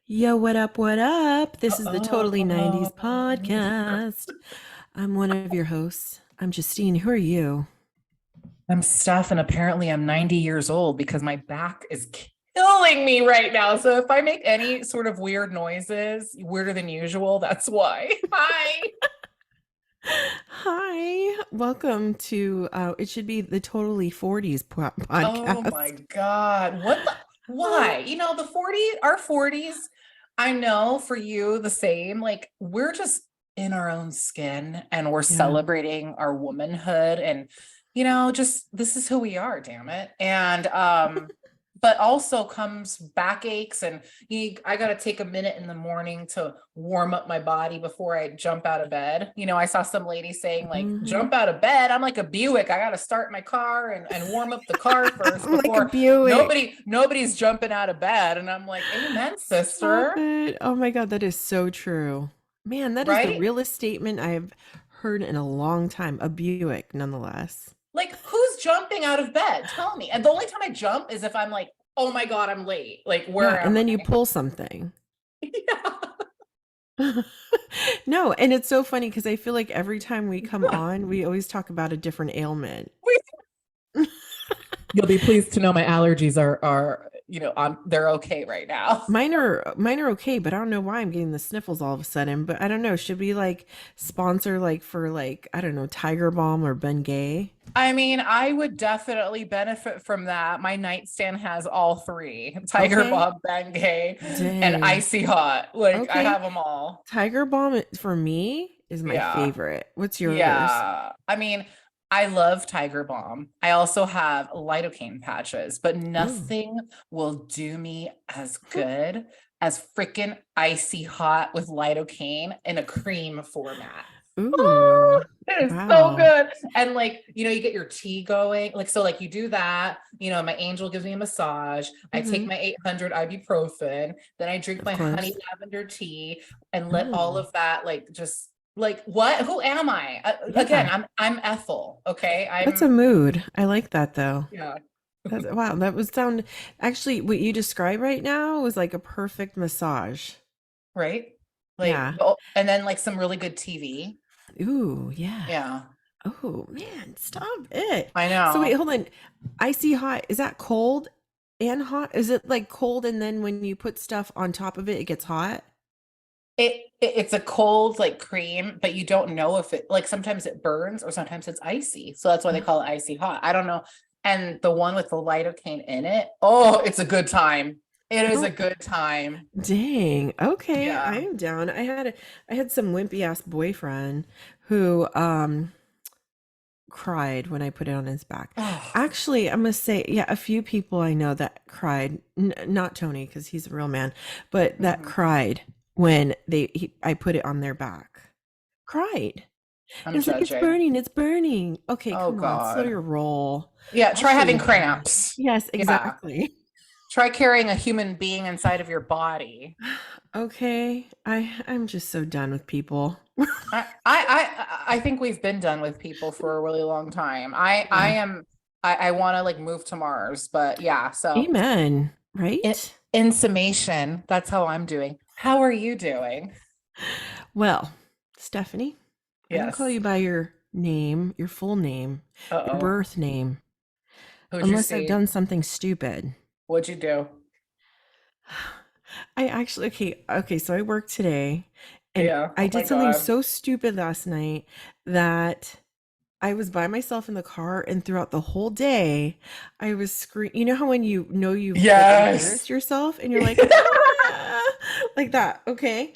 Yo, what up? What up? This is the Totally 90s Um, podcast. I'm one of your hosts. I'm Justine. Who are you? I'm Steph, and apparently I'm 90 years old because my back is killing me right now. So if I make any sort of weird noises, weirder than usual, that's why. Hi. Hi. Welcome to it should be the Totally 40s Oh my podcast. God. Why? The 40s, I know for you the same. Like we're just in our own skin and we're Yeah. celebrating our womanhood and just this is who we are, damn it. And but also comes backaches and I got to take a minute in the morning to warm up my body before I jump out of bed. I saw some lady saying like Mhm. jump out of bed. I'm like a Buick. I got to start my car and warm up the car first I'm like a before Buick. nobody's jumping out of bed. And I'm like, amen, Stop sister. it. Oh my God, that is so true. Man, that is the Right? realest statement I've heard in a long time. A Buick, nonetheless. Like, who's jumping out of bed? Tell me. And the only time I jump is if I'm like, oh my God, I'm late. Like, Yeah, where and am then you pull something. I? Yeah. No, and it's so funny because I feel like every time we come on, we always talk about a different ailment. You'll be pleased to know my allergies are they're okay right now. Mine are okay, but I don't know why I'm getting the sniffles all of a sudden. But I don't know. Should we like sponsor like for like I don't know Tiger Balm or Bengay? I mean, I would definitely benefit from that. My nightstand has all three: Tiger Okay. Bomb, Bengay, and Dang. Icy Hot. Like I Okay. have them all. Tiger Balm for me is my Yeah. favorite. What's yours? Yeah. I mean, I love Tiger Balm. I also have lidocaine patches, but Oh. nothing will do me as good as freaking Icy Hot with lidocaine in a cream format. Oh, Ooh. it is so Wow. good. And like, you get your tea going. Like, so like you do that, my angel gives me a massage. I take Mm-hmm. my 800 ibuprofen, then I drink Of my honey course. lavender tea and let all Oh. of that like just like what? Who am I? Again, Yeah. I'm Ethel, okay? That's a I'm mood. I like that though. yeah, Wow, that would sound actually what you describe right now was like a perfect massage. right? Like Yeah. and then like some really good TV. Ooh, yeah. Yeah, Oh man, stop it. I So wait, know. hold on. Icy hot, is that cold and hot? Is it like cold and then when you put stuff on top of it, it gets hot? It's a cold like cream, but you don't know if it like sometimes it burns or sometimes it's icy. So that's why they call it icy hot. I don't know. And the one with the lidocaine in it, oh, it's a good time. It is a Oh, good time. dang. Okay, I Yeah. am down. I had some wimpy ass boyfriend who cried when I put it on his back. Oh, Actually, I must say, yeah, a few people I know that cried, not Tony because he's a real man, but that mhm. cried when I put it on their back. Cried. I'm It was like, it's judging. burning, it's burning. Okay, Oh come on, slow God. your roll. Yeah, I'll try show having you how. cramps. Yes, Yeah. exactly. Try carrying a human being inside of your body. Okay, I'm just so done with people. I think we've been done with people for a really long time. I Yeah. am I want to like move to Mars, but yeah, so Amen. in, Right? in summation, that's how I'm doing. How are you doing? Well, Stephanie, I don't call Yes. you by your name, your full name, your Uh-oh. birth name, Who'd you unless I've see? done something stupid. What'd you do? I actually, okay, so I worked today and Yeah. I Oh my did something God. so stupid last night that I was by myself in the car and throughout the whole day I was screaming. You know how when you know you've like Yes. embarrassed yourself and you're like, ah, like that. Okay.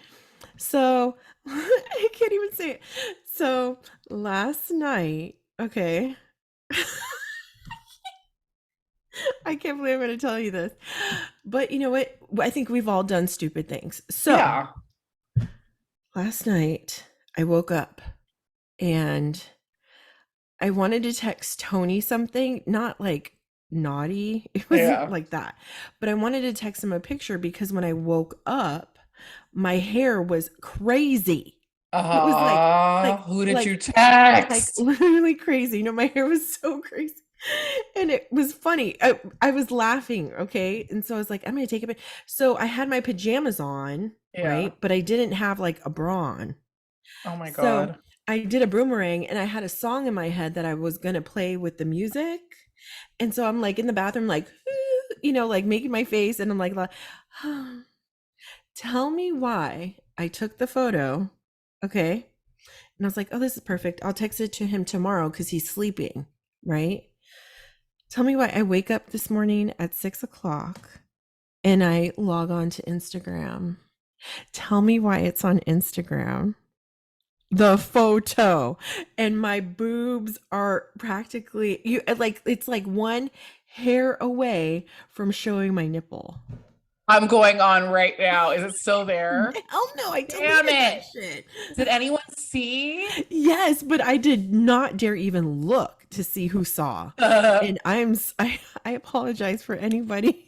So I can't even say it. So last night, okay, I can't believe I'm going to tell you this. But you know what? I think we've all done stupid things. So Yeah. last night I woke up and I wanted to text Tony something, not like naughty. It wasn't Yeah. like that. But I wanted to text him a picture because when I woke up, my hair was crazy. It was Who did you like text? literally crazy. You know, my hair was so crazy. And it was funny. I was laughing, okay? And so I was like, I'm gonna take it. So I had my pajamas on, Yeah. right? But I didn't have like a bra on. Oh my So God. I did a boomerang and I had a song in my head that I was gonna play with the music. And so I'm like in the bathroom, like, like making my face, and I'm like, tell me why I took the photo. Okay. And I was like, oh, this is perfect. I'll text it to him tomorrow because he's sleeping, right? Tell me why I wake up this morning at 6 o'clock and I log on to Instagram. Tell me why it's on Instagram. The photo, and my boobs are practically you like it's like one hair away from showing my nipple. I'm going on right now. Is it still there? Hell no, I Damn deleted that it. shit. Did anyone see? Yes, but I did not dare even look to see who saw. And I apologize for anybody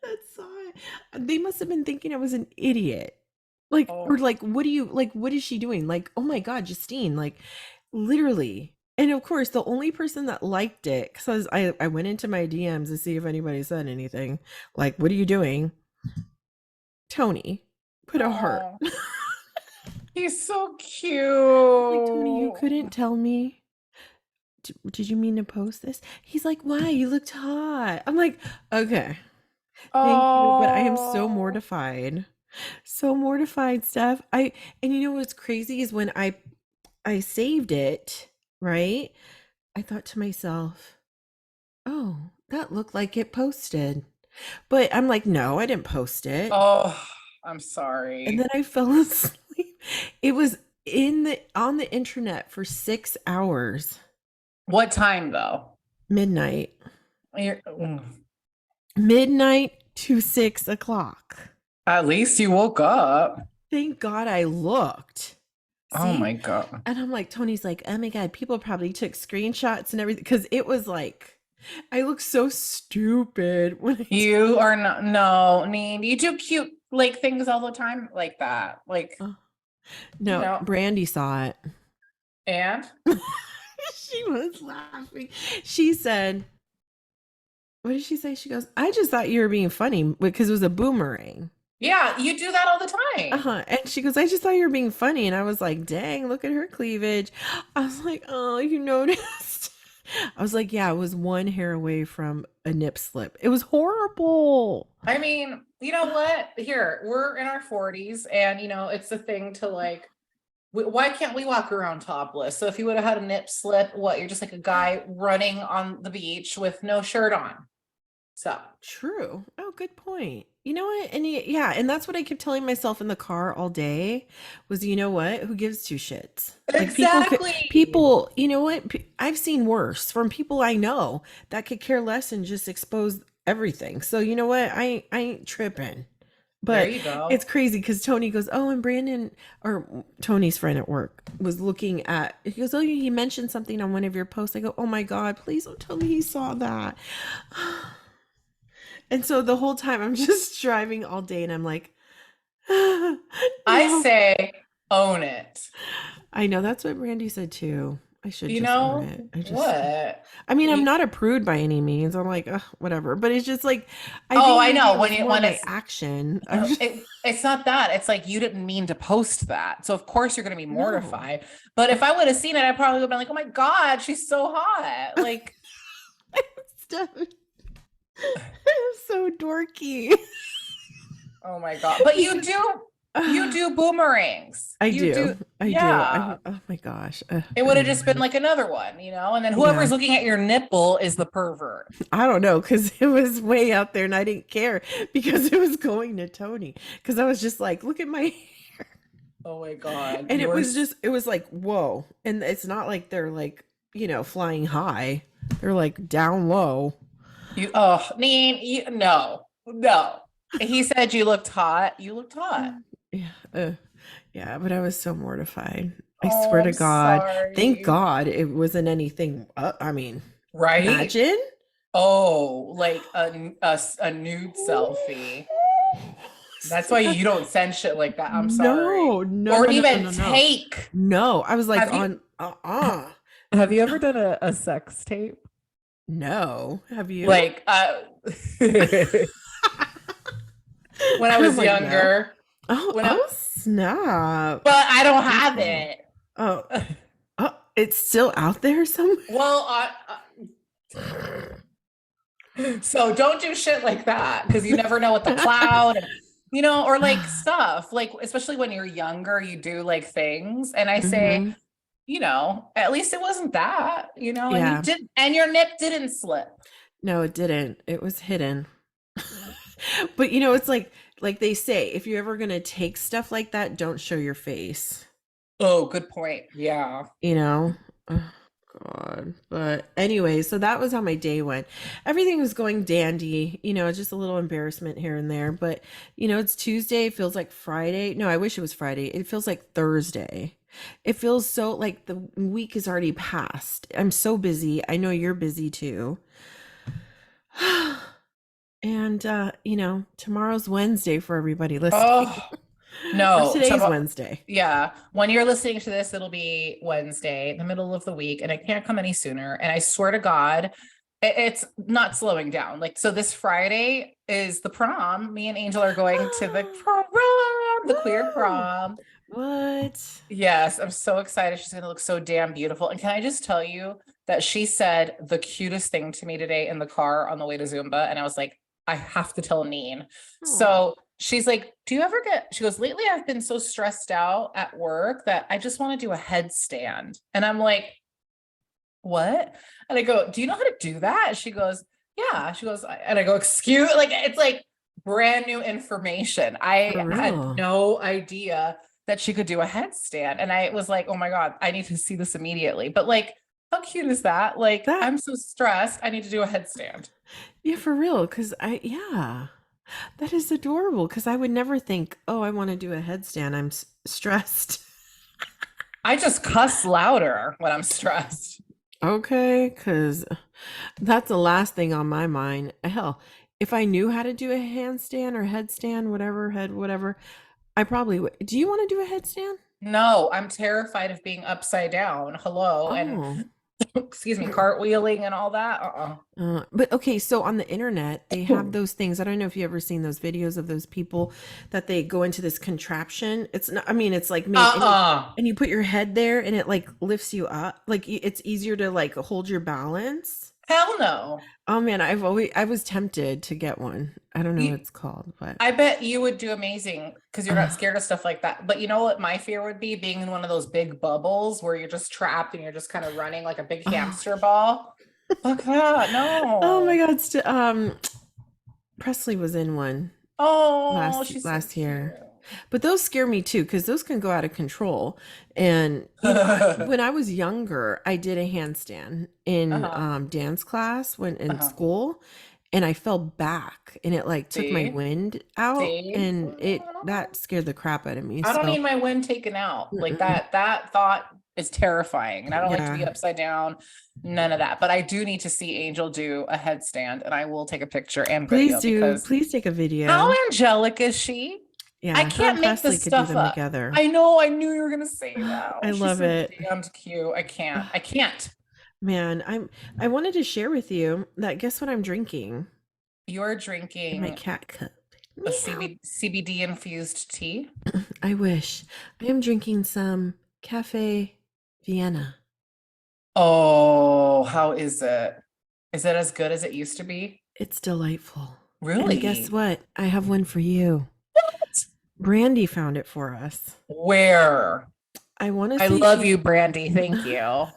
that saw it. They must have been thinking I was an idiot. Like, or Oh, like, what is she doing? Like, oh my God, Justine, like literally. And of course, the only person that liked it, because I went into my DMs to see if anybody said anything. Like, what are you doing? Tony put a heart. oh, he's so Like, Tony, you cute. couldn't tell me. Did you mean to post this? He's like, why? You looked hot. I'm like, okay, thank you. But I am so Oh, mortified. So mortified, Steph. And you know what's crazy is when I saved it, right? I thought to myself, oh, that looked like it posted. But I'm like, no, I didn't post it. oh, I'm And then sorry. I fell asleep. It was in the on the internet for 6 hours. What time though? Midnight. Mm. Midnight to 6 o'clock. At least you woke up. Thank God I looked. Oh See? my God. And I'm like, Tony's like, oh my God, people probably took screenshots and everything. Cause it was like, I look so stupid when I You are not, no, Neen, you do cute like things all the time like that. Like, oh, you no, know, Brandy saw it. and She was laughing. She said, what did she say? She goes, I just thought you were being funny because it was a boomerang. yeah, you do that all the time. Uh-huh. And she goes, I just thought you were being funny. And I was like, dang, look at her cleavage. I was like, oh, you noticed. I was like, yeah, it was one hair away from a nip slip. It was horrible. I mean, you know what? Here, we're in our 40s, and it's a thing to like, why can't we walk around topless? So if you would have had a nip slip, what, you're just like a guy running on the beach with no shirt on. So True. Oh, good point. You know what? And yeah, and that's what I kept telling myself in the car all day was, you know what? Who gives two shits? Like exactly. people, you know what? I've seen worse from people I know that could care less and just expose everything. So, you know what? I ain't tripping. There But you it's go. crazy because Tony goes, oh, and Brandon, or Tony's friend at work, was looking at, he goes, oh, he mentioned something on one of your posts. I go, oh my God, please don't tell me he saw that. And so the whole time I'm just driving all day and I'm like, I no. say own it. I know that's what Randy said too. I should You just own know it. what? I mean, I'm You, not a prude by any means. I'm like, ugh, whatever. But it's just like, I oh, think I maybe know it was more when my it's action. I'm just, it's not that. It's like you didn't mean to post that. So of course you're gonna be no. mortified. But if I would have seen it, I probably would have been like, oh my God, she's so hot. Like, Stuff. I'm so dorky. oh my God. But Because you do boomerangs. I You do, do. I do. yeah. Oh my gosh. It would have just been Anyways. like another one, and then Yeah. whoever's looking at your nipple is the pervert. I don't know because it was way out there and I didn't care because it was going to Tony because I was just like, look at my Oh my God. and it was like whoa, and it's not like they're like flying high, they're like down low. oh, Neen, no, no. He said you looked hot. You looked hot. Yeah, yeah, but I was so mortified. I Oh, swear I'm to God, thank sorry. God it wasn't anything. I mean, Right? imagine. Oh, like a nude selfie. That's why you don't send shit like that. I'm sorry. No, no, Or no, no, no, even no, no. take. No, I was like Have you on have you ever done a sex tape? No. Have you? Like, when I I'm was like, no. younger, Oh, when I, oh, snap. but I don't Too have cool. it. Oh, oh, it's still out there somewhere. Well, so don't do shit like that because you never know what the cloud and or like stuff like especially when you're younger, you do like things, and I say, Hmm. at least it wasn't that, and you Yeah. did, and your nip didn't slip. No, it didn't. It was hidden. But it's like they say, if you're ever gonna take stuff like that, don't show your face. Oh, good point. Yeah. You know? Oh, God. But anyway, so that was how my day went. Everything was going dandy, just a little embarrassment here and there. But, it's Tuesday. It feels like Friday. No, I wish it was Friday. It feels like Thursday. It feels so like the week is already passed. I'm so busy. I know you're busy too. And, tomorrow's Wednesday for everybody listening. Oh, Or no. today's Wednesday. Yeah. When you're listening to this, it'll be Wednesday, the middle of the week, and it can't come any sooner. And I swear to God, it's not slowing down. Like, so this Friday is the prom. Me and Angel are going to the prom, the queer Woo! prom. What? Yes, I'm so excited. She's going to look so damn beautiful. And can I just tell you that she said the cutest thing to me today in the car on the way to Zumba? And I was like, I have to tell Neen. Oh, So she's like, do you ever she goes, lately I've been so stressed out at work that I just want to do a headstand. And I'm like, what? And I go, do you know how to do that? She goes, yeah. She goes, and I go, excuse, like, it's like brand new information. for I had real. no idea that she could do a headstand. And I was like, oh my God, I need to see this immediately. But like, how cute is that? Like, That I'm so stressed. I need to do a headstand. Yeah, for real. Cause yeah, that is adorable. Cause I would never think, oh, I want to do a headstand. I'm stressed. I just cuss louder when I'm stressed. Okay, cause that's the last thing on my mind. Hell, if I knew how to do a handstand or headstand, whatever, whatever, I probably would. Do you want to do a headstand? No, I'm terrified of being upside down. Hello. And Oh. excuse me, cartwheeling and all that. But okay, so on the internet, they have those things. I don't know if you ever seen those videos of those people that they go into this contraption. It's not, I mean, it's like made Uh-uh. and you put your head there and it like lifts you up. Like it's easier to like hold your balance. Hell no. Oh man, I was tempted to get one. I don't know what You, it's called, but I bet you would do amazing because you're not uh, scared of stuff like that. But you know what my fear would be? Being in one of those big bubbles where you're just trapped and you're just kind of running like a big oh, hamster ball. Fuck that. oh my No. God, Presley was in one Oh, last she's so last cute. year. But those scare me too because those can go out of control. And when I was younger, I did a handstand in Uh-huh. dance class when in Uh-huh. school, and I fell back, and it like took my See? wind out, See? and it that scared the crap out of me. I don't So need my wind taken out. Like mm-mm. that thought is terrifying. And I don't like to be Yeah, upside down. None of that. But I do need to see Angel do a headstand, and I will take a picture and please video do. because Please take a how video. angelic is she? I Yeah, her and can't make Presley this could do stuff them up. together. I know, I knew you were gonna say that. I Oh, she's love so it. damned cute. I can't. I can't. Man, I wanted to share with you that guess what I'm drinking You're in my drinking cat cup. a Meow. CBD infused tea. I wish. I am drinking some Cafe Vienna. Oh, how is it? Is it as good as it used to be? It's delightful. And guess Really? what? I have one for you. Brandy found it for us. Where? I want to I say love she you, Brandy. Thank you.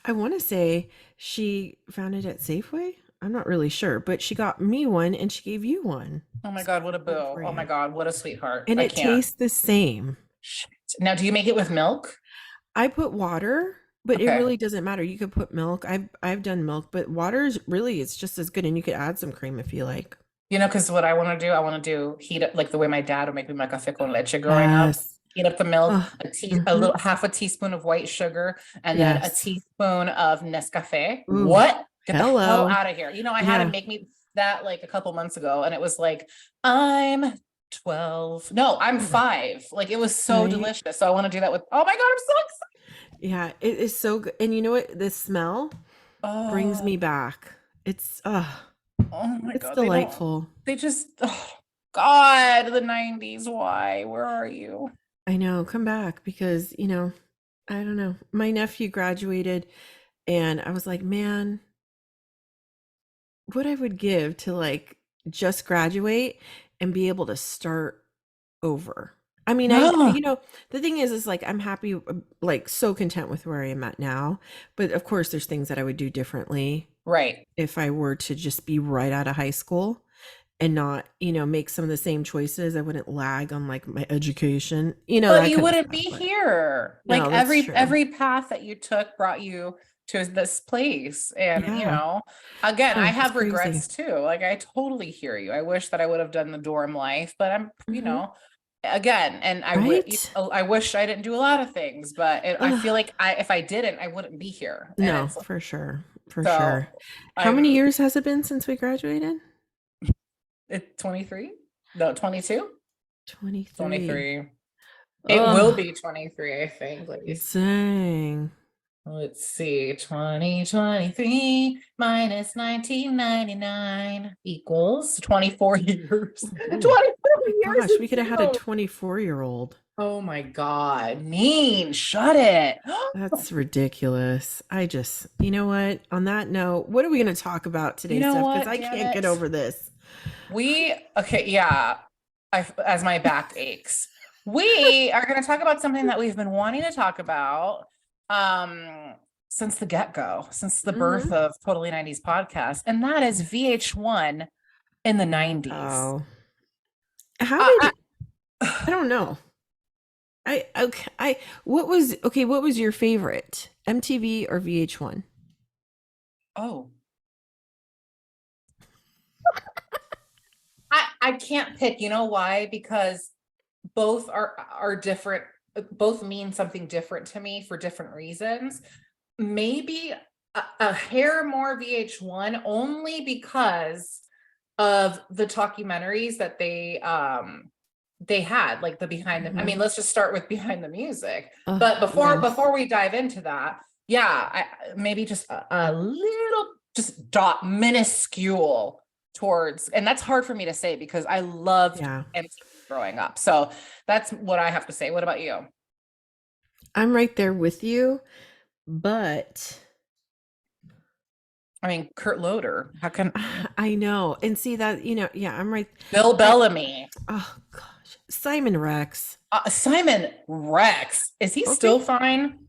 I want to say she found it at Safeway. I'm not really sure, but she got me one and she gave you one. Oh my So God, what a I got it boo. for Oh my you. God, what a sweetheart. And I it can't. tastes the same. Shit. Now, do you make it with milk? I put water, but it Okay. really doesn't matter. You could put milk. I've done milk, but water is really it's just as good and you could add some cream if you like. Because what I want to do, heat up like the way my dad would make me my café con leche growing up. Yes. Heat up the milk, Oh, a hmm. little half a teaspoon of white sugar, and then a Yes. teaspoon of Nescafe. Ooh, What? Get the hell hello. out of here. I had him Yeah. make me that like a couple months ago, and it was like, I'm 12. No, I'm 5. Like it was so Right? delicious. So I want to do that with, oh my God, I'm so excited. Yeah, it is so good. And you know what? The smell brings Oh, me back. Oh my it's God, they don't, delightful. they just, oh God, the 90s, why? Where are you? I know, come back because, I don't know. My nephew graduated and I was like, man, what I would give to like just graduate and be able to start over. I mean, No. the thing is like I'm happy, like so content with where I am at now. But of course, there's things that I would do differently Right. if I were to just be right out of high school and not, make some of the same choices. I wouldn't lag on like my education, But that you kind of wouldn't stuff. be But here. Like no, that's true. every path that you took brought you to this place. And Yeah. again, I Oh, it's have crazy. regrets too. Like I totally hear you. I wish that I would have done the dorm life, but Hmm. again, and Right? I wish I didn't do a lot of things, but I feel Ugh. like if I didn't, I wouldn't be here. And No, it's for sure. For so sure. How many I'm years has it been since we graduated? it's 23? No, 22? 23. 23. It will Oh, be 23, I think. Let me dang. Let's see, 2023 minus 1999 equals 24 years. Ooh. Oh 24 my years gosh, in we could have had a June. 24-year-old. Oh my God. Mean, shut it. That's ridiculous. You know what? On that note, what are we going to talk about You today, know Steph? Because what? I Damn can't get it. over this. Okay, yeah. As my back aches. We are going to talk about something that we've been wanting to talk about um since the get-go, since the birth Hmm. of Totally 90s podcast, and that is VH1 in the 90s. Oh, how Uh, did I don't know. I okay. What was your favorite? MTV or VH1? oh, I can't pick. You know why? Because both are different. Both mean something different to me for different reasons. Maybe a hair more VH1 only because of the documentaries that they had, like the behind the, I Hmm. mean, let's just start with behind the music. Oh, But yes. before we dive into that, yeah, maybe just a little, just dot minuscule towards, and that's hard for me to say because I loved Yeah. MTV growing up. So that's what I have to say. What about you? I'm right there with you, but I mean, Kurt Loder, how can I know. And see that, yeah, I'm right. Bill I Bellamy, Oh gosh. Simon Rex. Simon Rex, is he Okay. still fine?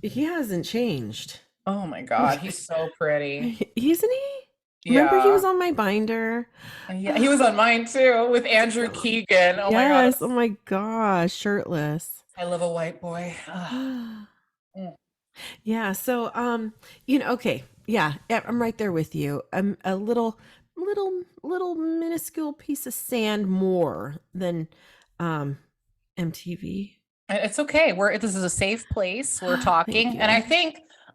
He hasn't changed. Oh my God, he's so pretty. Isn't he? Remember he was Yeah. on my binder? Yeah, he was on mine too with Andrew So Keegan. Oh my God, yes. Oh my gosh, shirtless. I love a white boy. Ugh. Mm. Yeah, so okay. Yeah, yeah, I'm right there with you. I'm a little minuscule piece of sand more than um MTV. And it's okay. This is a safe place. We're Thank talking, and you.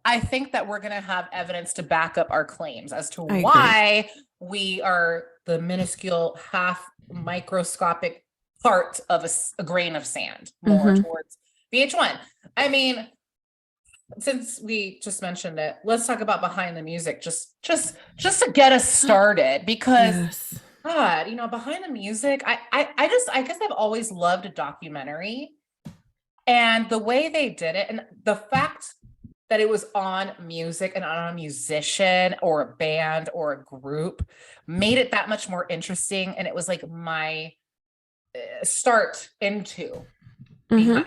I think that we're gonna have evidence to back up our claims as to I agree. why we are the minuscule half microscopic part of a grain of sand more Mhm. towards VH1. I mean, since we just mentioned it, let's talk about behind the music, just to get us started, because Yes. God, behind the music, I guess I've always loved a documentary, and the way they did it, and the fact that it was on music and on a musician or a band or a group made it that much more interesting. And it was like my start into Mhm.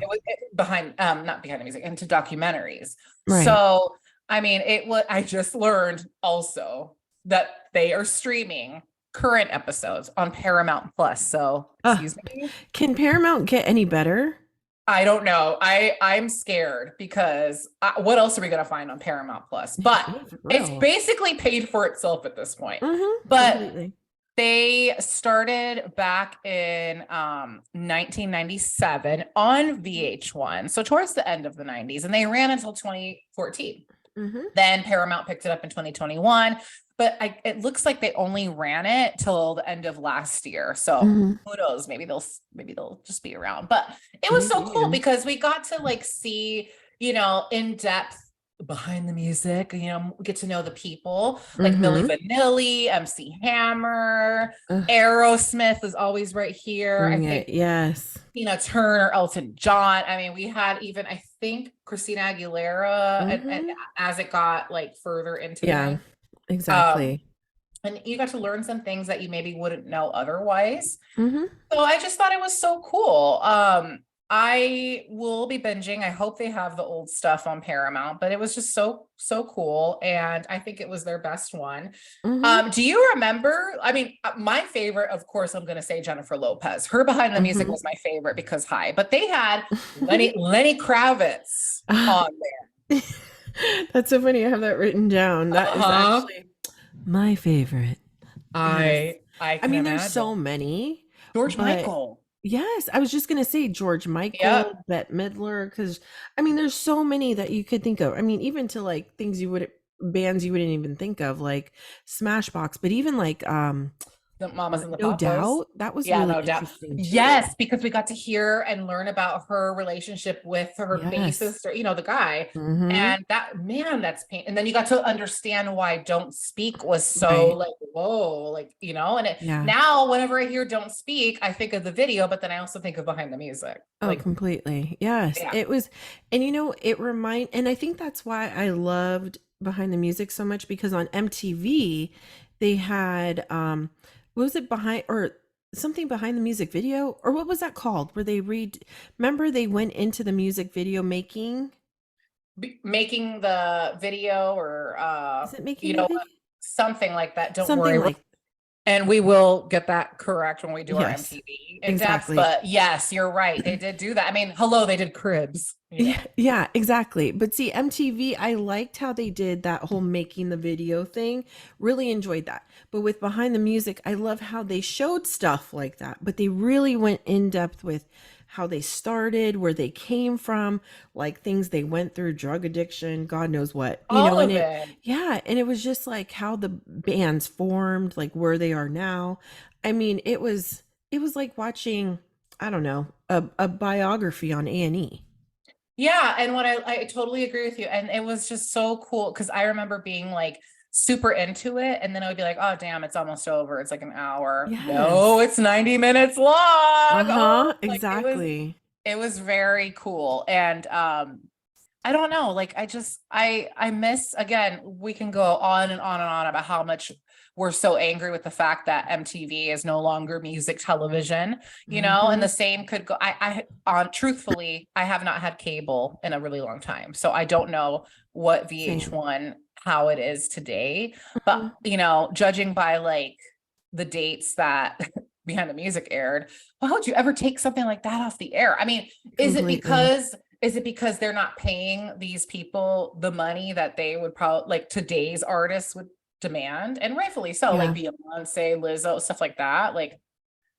behind not behind the music, into documentaries. Right. So I mean, I just learned also that they are streaming current episodes on Paramount Plus. So Uh, excuse me, can Paramount get any better? I don't know. I'm scared because what else are we going to find on Paramount Plus? But Yeah, for it's real. basically paid for itself at this point. Mhm. But Completely. they started back in 1997 on VH1, so towards the end of the 90s, and they ran until 2014. Mhm. Then Paramount picked it up in 2021, but it looks like they only ran it till the end of last year. So Mhm. who knows? Maybe they'll just be around. But it was so Maybe. cool because we got to like see, in depth behind the music, get to know the people like Milli Mm-hmm. Vanilli, MC Hammer, Ugh, Aerosmith was always right here. I bring think it. Yes. Tina Turner, Elton John. I mean, we had even, I think, Christina Aguilera, and Mm-hmm. as it got like further into the Yeah, 90s. Um, exactly. and you got to learn some things that you maybe wouldn't know otherwise. Mm-hmm. So I just thought it was so cool. I will be binging. I hope they have the old stuff on Paramount, but it was just so cool. And I think it was their best one. Mm-hmm. Do you remember? I mean, my favorite, of course, I'm going to say Jennifer Lopez. Her behind the music Mm-hmm. was my favorite because hi, but they had Lenny Kravitz Ah, on there. that's so funny. I have that written down. That is Uh-huh. actually my favorite. Yes. I I can mean, there's so imagine. many, George but Michael. yes, I was just gonna say George Yep. Michael, Bette Midler, because I mean, there's so many that you could think of. I mean, even to like things you would bands you wouldn't even think of, like Smashbox, but even like The Mamas and the No Papas. Doubt, that was Yeah, really no doubt. interesting too. Yes, because we got to hear and learn about her relationship with her Yes. bassist, or the guy. Mm-hmm. And that, man, that's pain. And then you got to understand why Don't Speak was so Right. like, whoa, like, and Yeah. now whenever I hear Don't Speak, I think of the video, but then I also think of behind the music. Oh, Like, completely. Yes. yeah. It was, and and I think that's why I loved Behind the Music so much because on MTV they had what was it behind or something behind the music video or what was that called where they read remember they went into the music video making. Making the video, or Is it making the video? something like that. Don't Something worry. like And we will get that correct when we do our yes. MTV in depth. Exactly. But yes, you're right. They did do that. I mean, hello, they did Cribs. Yeah, yeah, exactly. But see, MTV, I liked how they did that whole making the video thing. Really enjoyed that. But with Behind the Music, I love how they showed stuff like that, but they really went in depth with how they started, where they came from, like things they went through, drug addiction, God knows what, All and of it, it. yeah, and it was just like how the bands formed, like where they are now. I mean, it was like watching, I don't know, a biography on A&E. Yeah. And I totally agree with you. And it was just so cool because I remember being like super into it. And then I would be like, oh, damn, it's almost over. It's like an hour. No, Yes. it's 90 minutes long. Oh, Uh-huh, like it was, exactly. it was very cool. And I don't know. Like I miss, again, we can go on and on and on about how much we're so angry with the fact that MTV is no longer music television, and the Mhm. same could go. On truthfully, I have not had cable in a really long time. So I don't know what Same. VH1, how it is today. But Mhm. judging by like the dates that Behind the Music aired, why would you ever take something like that off the air? I mean, is it Completely. because is it because they're not paying these people the money that they would probably, like, today's artists would demand? And rightfully so, like Yeah. Beyonce, Lizzo, stuff like that. Like,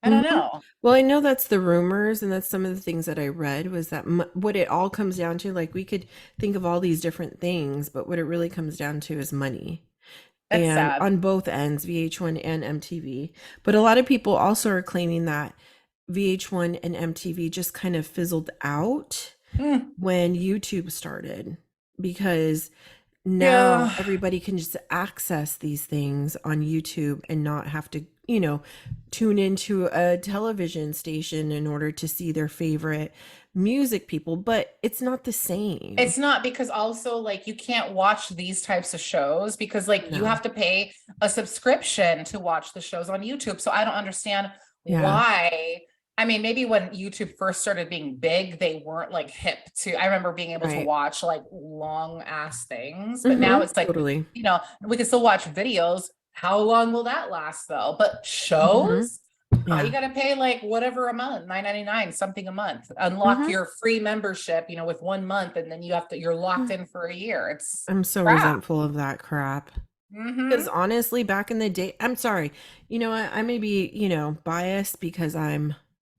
I don't Mhm. know. Well, I know that's the rumors, and that's some of the things that I read was that what it all comes down to, like we could think of all these different things, but what it really comes down to is money. That's And sad. on both ends, VH1 and MTV. But a lot of people also are claiming that VH1 and MTV just kind of fizzled out Mm, when YouTube started because now yeah. everybody can just access these things on YouTube and not have to, tune into a television station in order to see their favorite music people, but it's not the same. It's not, because also like you can't watch these types of shows because like you No. have to pay a subscription to watch the shows on YouTube. So I don't understand Yeah. why. I mean, maybe when YouTube first started being big, they weren't like hip to. I remember being able to Right. watch like long ass things, but now Mhm. it's like, Totally. we can still watch videos. How long will that last though? But Mhm. shows, you Yeah. got to pay like whatever a month, 9.99, something a month. Unlock Mhm. your free membership, with 1 month, and then you're locked in for a year. It's I'm so crap. resentful of that crap. Because Mm-hmm. honestly, back in the day, I'm sorry, I may be, biased because I'm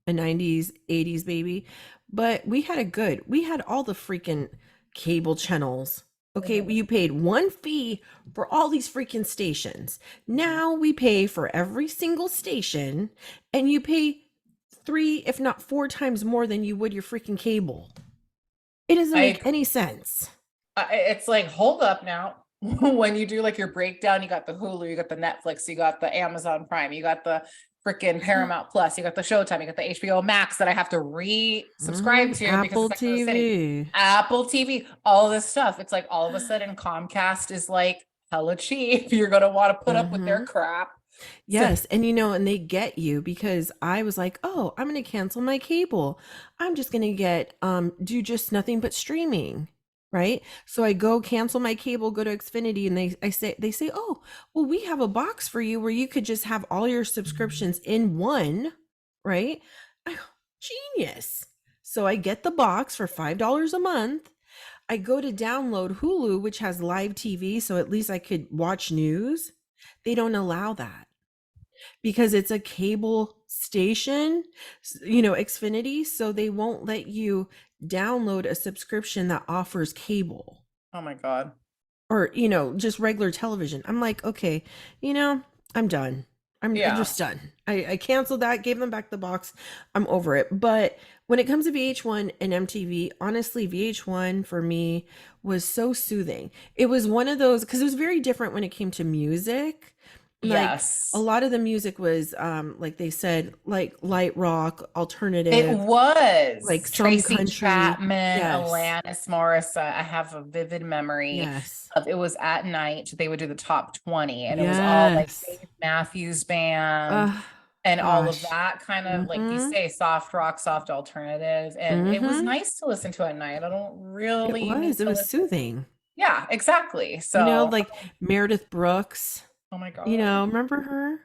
a 90s, 80s baby, but we had all the freaking cable channels. Okay, Mm-hmm. you paid one fee for all these freaking stations. Now we pay for every single station and you pay three, if not four times more than you would your freaking cable. It doesn't make I any sense. It's like, hold up now. When you do like your breakdown, you got the Hulu, you got the Netflix, you got the Amazon Prime, you got the freaking Paramount Plus, you got the Showtime, you got the HBO Max that I have to re-subscribe to because Apple it's like I was saying, TV. Apple TV, all this stuff. It's like all of a sudden Comcast is like hella cheap. You're gonna want to put up with their Hmm. crap. So Yes, and you know, and they get you because I was like, "Oh, I'm going to cancel my cable. I'm just going to get do just nothing but streaming." Right? So I go cancel my cable, go to Xfinity, and they say, "Oh, well, we have a box for you where you could just have all your subscriptions in one." Right? I go, genius. So I get the box for $5 a month. I go to download Hulu, which has live TV, so at least I could watch news. They don't allow that because it's a cable station, Xfinity, so they won't let you download a subscription that offers cable oh my God. or, just regular television. I'm like, okay, you know, I'm done. I'm Yeah. just done. I canceled that, gave them back the box. I'm over it. But when it comes to VH1 and MTV, honestly, VH1 for me was so soothing. It was one of those because it was very different when it came to music. Like a Yes. lot of the music was like they said, like light rock, It alternative, like was some Tracy country. Chapman, Yes. Alanis Morissette. I have a vivid memory Yes. of it was at night. They would do the top 20, and it was all like Yes. Dave Matthews Band Uh and all of gosh. that kind of like you Mm-hmm. say, soft rock, soft alternative. And it was Mm-hmm. nice to listen to at night. I don't It really need was. It to was listen. soothing. Yeah, exactly. So, Like Meredith Brooks, oh my God. remember her?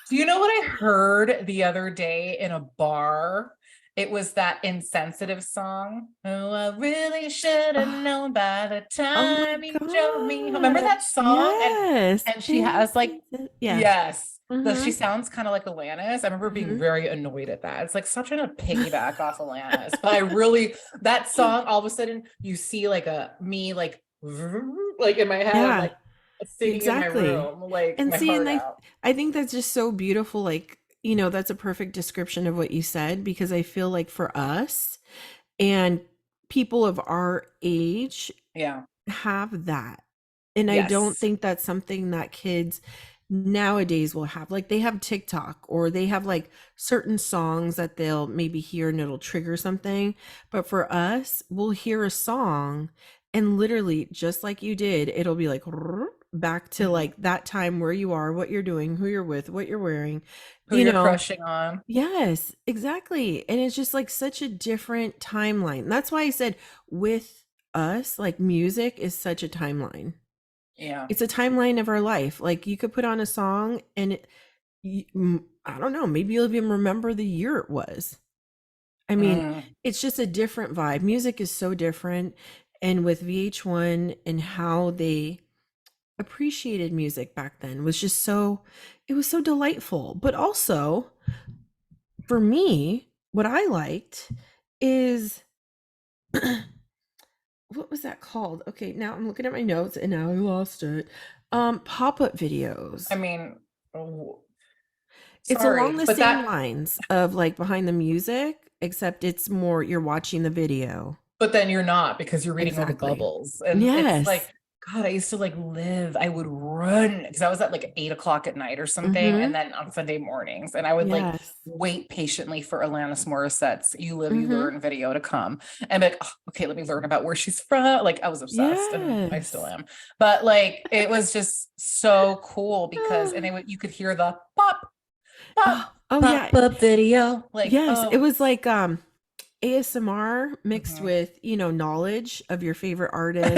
Do you know what I heard the other day in a bar? It was that insensitive song. Oh, I really should have Oh, known by the oh my time you drove me home. Remember that gosh. song? Yes. And she has like, Yeah. yes, she Mm-hmm. sounds kind of like Alanis. I remember being Mm-hmm. very annoyed at that. It's like stop trying to piggyback off Alanis. But I really that song, all of a sudden you see like a me like like in my head, I'm Yeah. like singing in my Exactly. room, like And my see, heart and out. I think that's just so beautiful. Like, that's a perfect description of what you said because I feel like for us and people of our age Yeah. have that. And I don't Yes. think that's something that kids nowadays will have. Like they have TikTok or they have like certain songs that they'll maybe hear and it'll trigger something. But for us, we'll hear a song and literally just like you did, it'll be like back to Mhm. like that time where you are, what you're doing, who you're with, what you're wearing, Who you you're know. crushing on. Yes, exactly. And it's just like such a different timeline. That's why I said with us, like music is such a timeline. Yeah. It's a timeline of our life. Like you could put on a song and I don't know, maybe you'll even remember the year it was. I mean, Mm. it's just a different vibe. Music is so different. And with VH1 and how they appreciated music back then was just it was so delightful. But also, for me, what I liked is what was that called? Okay, now I'm looking at my notes and now I lost it. Pop-up I videos. mean, oh, It's along sorry, the but same that lines of like behind the music, except it's more you're watching the video. but then you're not because you're reading all the Exactly. bubbles. And it's Yes. like, God, I used to like live, I would run because I was at like 8 o'clock at night or something. And Mhm. then on Sunday mornings, and I would like Yes. wait patiently for Alanis Morissette's You Live, You Mhm. Learn video to come and be like, oh, okay, let me learn about where she's from. Like I was obsessed and I still Yes. am. But like it was just so cool because and Ah. you could hear the pop, pop, Oh pop yeah. up video. Like, Yes, it oh, was like ASMR mixed mhm. with, knowledge of your favorite artist.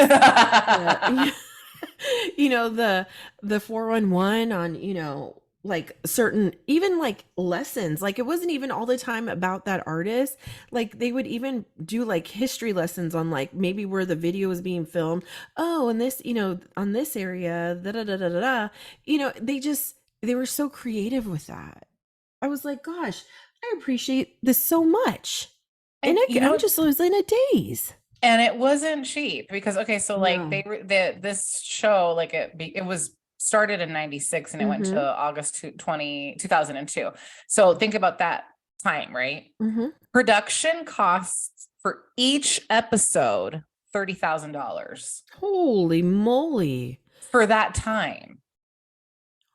The the 411 on, like certain even like lessons. Like it wasn't even all the time about that artist. Like they would even do like history lessons on like maybe where the video was being filmed. Oh, and this, on this area, da da da da da. Da. They were so creative with that. I was like, gosh, I appreciate this so much. And And you I'm know, just was in a daze. and it wasn't cheap because okay, so like No. this show like it was started in 96 and it went to Mm-hmm. August 2002. So think about that time, right? Mm-hmm. Production costs for each episode $30,000 Holy moly. for that time.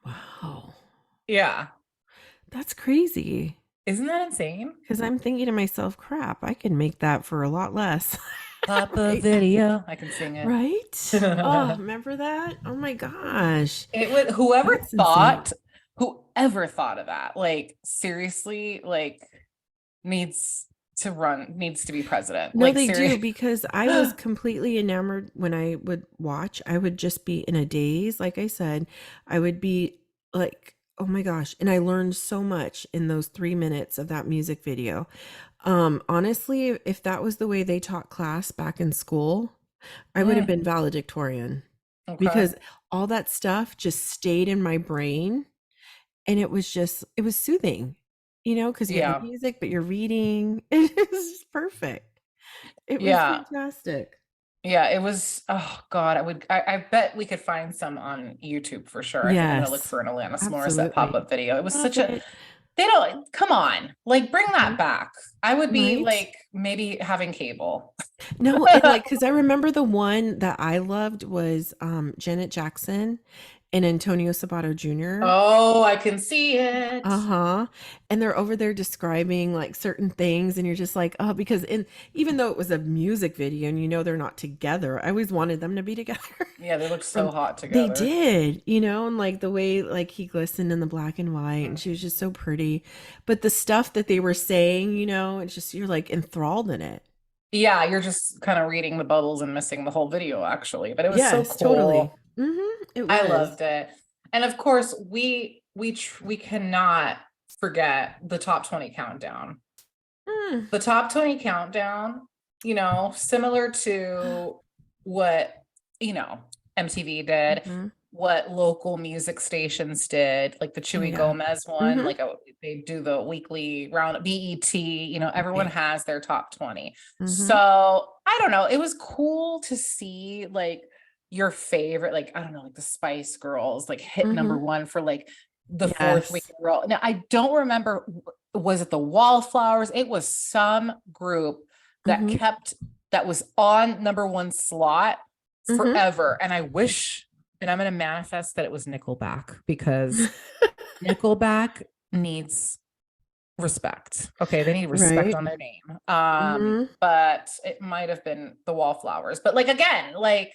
Wow. Yeah. That's crazy. Isn't that insane? Because I'm thinking to myself, crap, I could make that for a lot less. Pop-up Right? video. I can sing it. Right? Oh, remember that? Oh my gosh. It would That's insane. whoever thought of that, like seriously, like needs to be president. No, Like they do serious. because I was completely enamored when I would watch. I would just be in a daze. Like I said, I would be like, oh my gosh. And I learned so much in those 3 minutes of that music video. Honestly, if that was the way they taught class back in school, I would have Mm, been valedictorian okay. because all that stuff just stayed in my brain and it was soothing, because you got the Yeah. music, but you're reading. It was just perfect. It was Yeah. fantastic. Yeah. It was, oh God, I bet we could find some on YouTube for sure. I think I'm gonna look Yes, for an Alanis Morissette absolutely. pop-up video. It was Love such a, it. they don't, come on, like bring that Mhm. back. I would be Right? like maybe having cable. No, and like, because I remember the one that I loved was Janet Jackson and Antonio Sabato Jr. Oh, I can see it. Uh-huh. And they're over there describing like certain things, and you're just like, oh, because even though it was a music video and they're not together, I always wanted them to be together. Yeah, they look so From hot They together. did, and like the way like he glistened in the black and white, and she was just so pretty. But the stuff that they were saying, it's just you're like enthralled in it. Yeah, you're just kind of reading the bubbles and missing the whole video actually, but it was so Yes, totally. cool. It I was. loved it. And of course, we cannot forget the top 20 countdown. Mm. The top 20 countdown, similar to what, you know, MTV did, Mhm. what local music stations did, like the Oh Chewy yeah. Gomez one, Mhm. like they do the weekly round, BET, everyone Right. has their top 20. So Mhm. I don't know, it was cool to see like your favorite, like, I don't know, like the Spice Girls, like hit number Mhm. one for like the fourth week Yes. in a row. Now, I don't remember, was it the Wallflowers? It was some group that Mhm. kept, that was on number one slot Mhm. forever. And I wish, and I'm going to manifest that it was Nickelback, because Nickelback needs respect. Okay, they need respect Right. on their name. Mhm. But it might have been the Wallflowers. But like again, like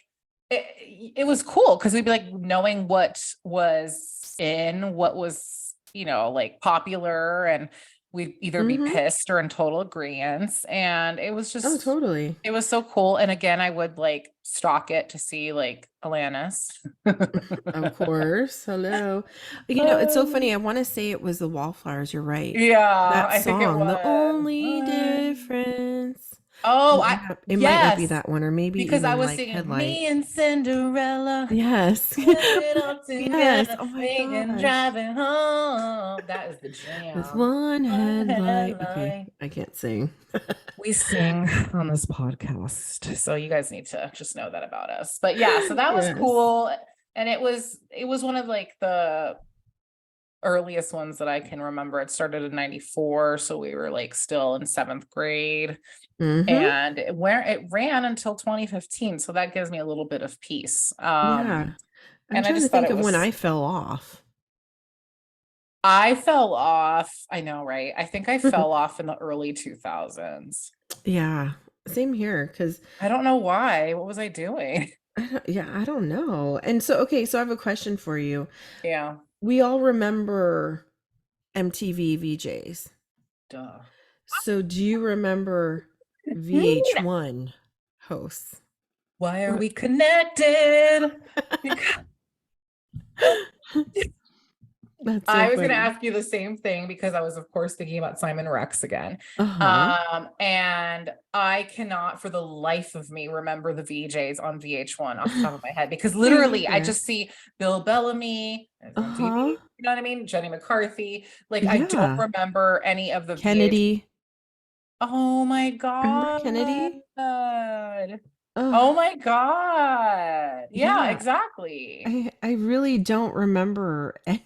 it was cool because we'd be like knowing what was in, what was, like popular, and we'd either be Mhm. pissed or in total agreement. And Oh, totally. it was so cool. And again, I would like stalk it to see like Alanis. Of course. Hello. It's so funny. I want to say it was the Wallflowers. You're right. Yeah, That I think it song, the only was. difference. Oh, It might not be yes, that one, or maybe because I even was like singing Headlight. me and Cinderella, Yes. put it all Yes. together, Oh my we can gosh. drive it home. That is the With jam. one One headlight. Okay, headlight. I can't sing. We sing on this podcast, so you guys need to just know that about us. But yeah, so that was Yes. cool, and it was one of like the earliest ones that I can remember. It started in 94, so we were like still in seventh grade. Mm-hmm. And it ran until 2015, so that gives me a little bit of peace. Yeah. I'm And I trying to just thought think it of when was, I fell off. I fell off, I know, right? I think I fell off in the early 2000s. Yeah. Same here, because I don't know why. What was I doing? yeah, I don't know. And so, okay, so I have a question for you. Yeah, We all remember MTV VJs. duh. So do you remember VH1 hosts? Why are we connected? Because That's so I was going to funny. ask you the same thing, because I was, of course, thinking about Simon Rex again. Uh-huh. And I cannot for the life of me remember the VJs on VH1 off the top of my head, because Me literally I neither. just see Bill Bellamy as MTV, Uh-huh. you know what I mean? Jenny McCarthy. Like I don't Yeah. remember any of the VH. Kennedy. Oh my Remember God. Kennedy? Oh Oh, my God. Yeah, yeah. exactly. I really don't remember any.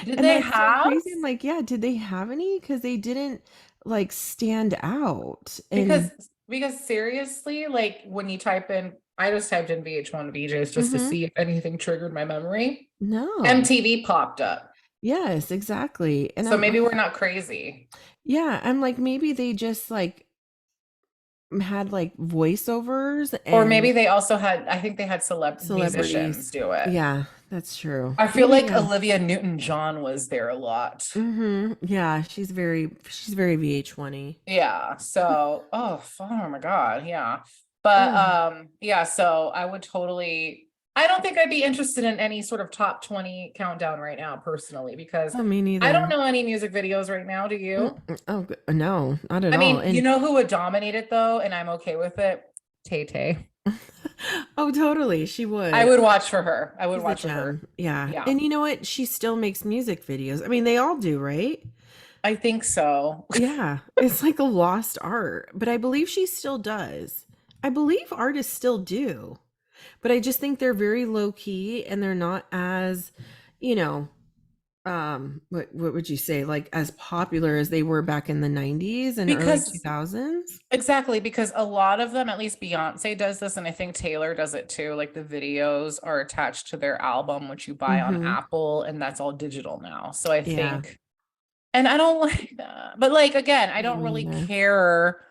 Did And they that's so have? crazy. I'm like, yeah, did they have any? Because they didn't like stand out. Because And Because seriously, like when you type in, I just typed in VH1 VJs just to Mhm. see if anything triggered my memory. No. MTV popped up. Yes, exactly. And So maybe we're not crazy. yeah, I'm like maybe they just like had like voiceovers Or and maybe they also had, I think they had musicians celebrities. do it. Yeah, that's true. I feel Maybe, like yeah. Olivia Newton-John was there a lot. Yeah, she's very VH1-y. Yeah. So, oh my God. Yeah. But Ugh. yeah, so I would totally, I don't think I'd be interested in any sort of top 20 countdown right now, personally, because Oh, me I don't neither. know any music videos right now. Do you? Oh, no, not at I all. mean, you And know who would dominate it though, and I'm okay with it? Tay Tay. oh, totally, she I would. would watch for her. I would She's a watch for her. gem. Yeah. Yeah, And you know what? She still makes music videos. I mean, they all do, right? I think so. Yeah. It's like a lost art, but I believe she still does. I believe artists still do, but I just think they're very low key and they're not as, you know, what would you say, like as popular as they were back in the 90s and early Because 2000s? exactly, because a lot of them, at least Beyonce does this, and I think Taylor does it too. Like the videos are attached to their album, which you buy on Mhm. Apple, and that's all digital now. So I Yeah. think, and I don't like that. But like again, I Yeah, don't me really neither. care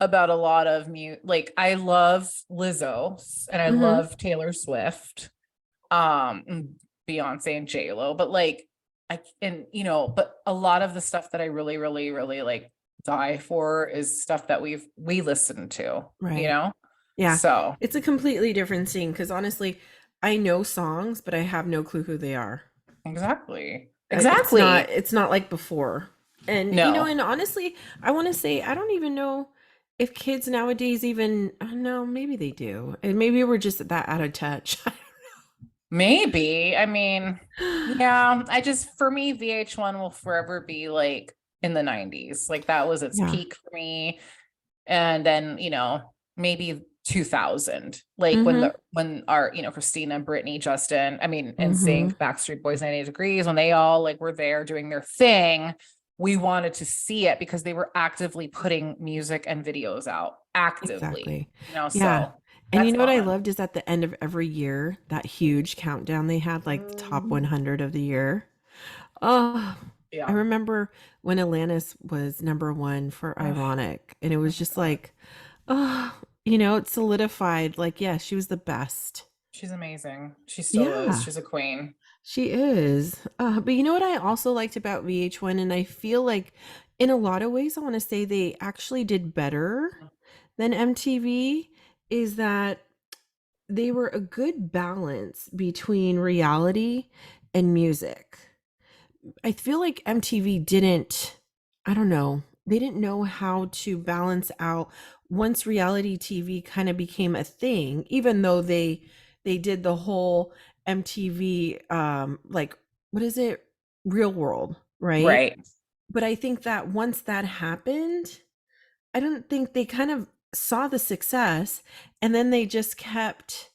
about a lot of mute. Like I love Lizzo and I Mhm. love Taylor Swift, and Beyonce and J Lo, but like and but a lot of the stuff that I really, really, really like die for is stuff that we listen to, you Right. know? Yeah. So It's a completely different scene because honestly, I know songs, but I have no clue who they are. exactly. It's not Exactly. it's not like before. And No, and honestly, I want to say I don't even know if kids nowadays even no, maybe they do. And maybe we're just that out of touch. maybe. I mean, yeah, I just for me, VH1 will forever be like in the 90s. Like that was its Yeah. peak for me. And then maybe 2000, like Mhm. when our Christina, Brittany, Justin, I mean, and Mhm. Sync, Backstreet Boys, 98 Degrees, when they all like were there doing their thing, we wanted to see it because they were actively putting music and videos out actively, Exactly. Yeah. so And you that's know what I gone. loved is at the end of every year, that huge countdown they had, like the top 100 of the year. Oh, I Yeah. remember when Alanis was number one for Oh, Ironic, and it oh was my just God. like, oh, it solidified, like, yeah, she was the best. She's amazing. She still is. Yeah, She's a queen. she is. But you know what I also liked about VH1, and I feel like in a lot of ways, I want to say they actually did better than MTV, is that they were a good balance between reality and music. I feel like MTV didn't, I don't know, they didn't know how to balance out once reality TV kind of became a thing, even though they did the whole MTV like what is it? Real World, right? Right. But I think that once that happened, I don't think they kind of saw the success and then they just kept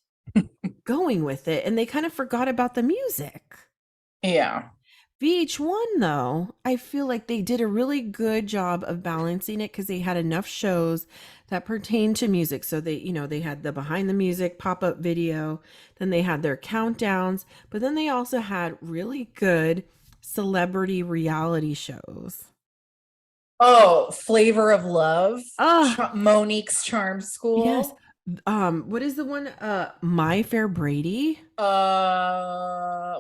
going with it and they kind of forgot about the music. Yeah. VH1 though, I feel like they did a really good job of balancing it because they had enough shows that pertain to music. So they had the behind the music pop-up video, then they had their countdowns, but then they also had really good celebrity reality shows. Oh, Flavor of Love, Ah, Monique's Charm yes. School. What is the one? My Fair Brady.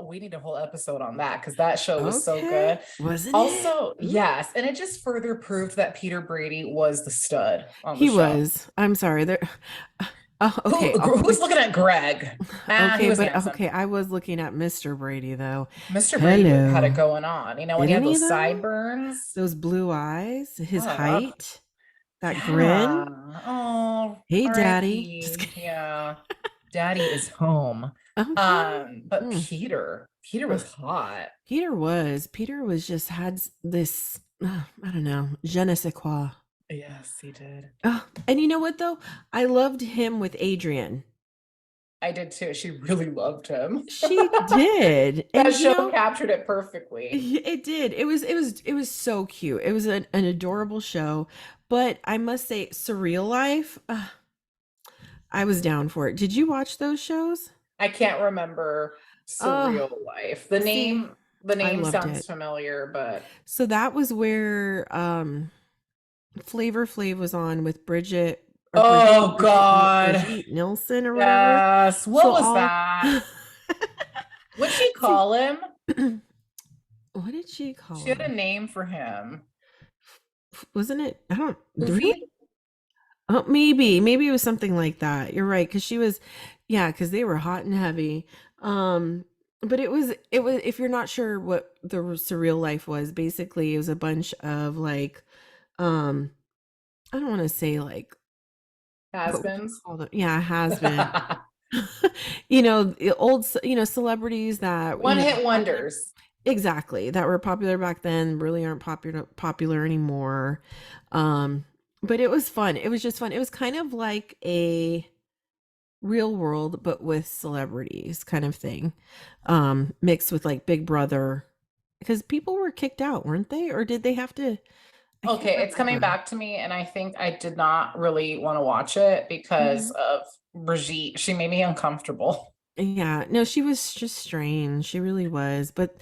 We need a whole episode on that because that show was so Okay, good. wasn't it? Also, Ooh. yes, and it just further proved that Peter Brady was the stud on the He show. was. I'm sorry. There. Who Okay. who's looking at Greg? He Okay, was but handsome. okay. I was looking at Mr. Brady though. Mr. Brady had it Hello. going on. When he had Didn't he those though? sideburns. Those blue eyes, his Oh, height, that yeah. grin. Oh, Hey, Daddy. Just R.I.P. kidding. Yeah. Daddy is home. Okay. But Mm. Peter Ugh. was hot. Peter was just had this. I don't know, je ne sais quoi. Yes, he did. And you know what though? I loved him with Adrian. I did too. She really loved him. She did. That And show captured it perfectly. it did. It was so cute. It was an adorable show. But I must say, Surreal Life, I was down for it. Did you watch those shows? I can't remember Oh, Surreal Life. The see, name, the I name loved sounds it. familiar, but So that was where Flavor Flav was on with Bridget or oh God. Brigitte Nielsen or whatever. Yes. What So was all that? What'd she see, call him? what did she call She had a him? name for him. Wasn't it? I don't Poofy? really. Oh, maybe it was something like that. You're right, because she was, yeah, because they were hot and heavy. But it was. If you're not sure what the Surreal Life was, basically it was a bunch of like, um, I don't want to say like, what would you Has-beens? call them? Yeah, has been. The old, celebrities that One were hit popular. wonders. Exactly, that were popular back then, really aren't popular anymore. Um, but it was fun. It was just fun. It was kind of like a real world, but with celebrities kind of thing, mixed with like Big Brother, because people were kicked out, weren't they? Or did they have to? I can't Okay, it's coming remember. back to me, and I think I did not really want to watch it because Mhm. of Brigitte. She made me uncomfortable. Yeah, no, she was just strange. She really was. But,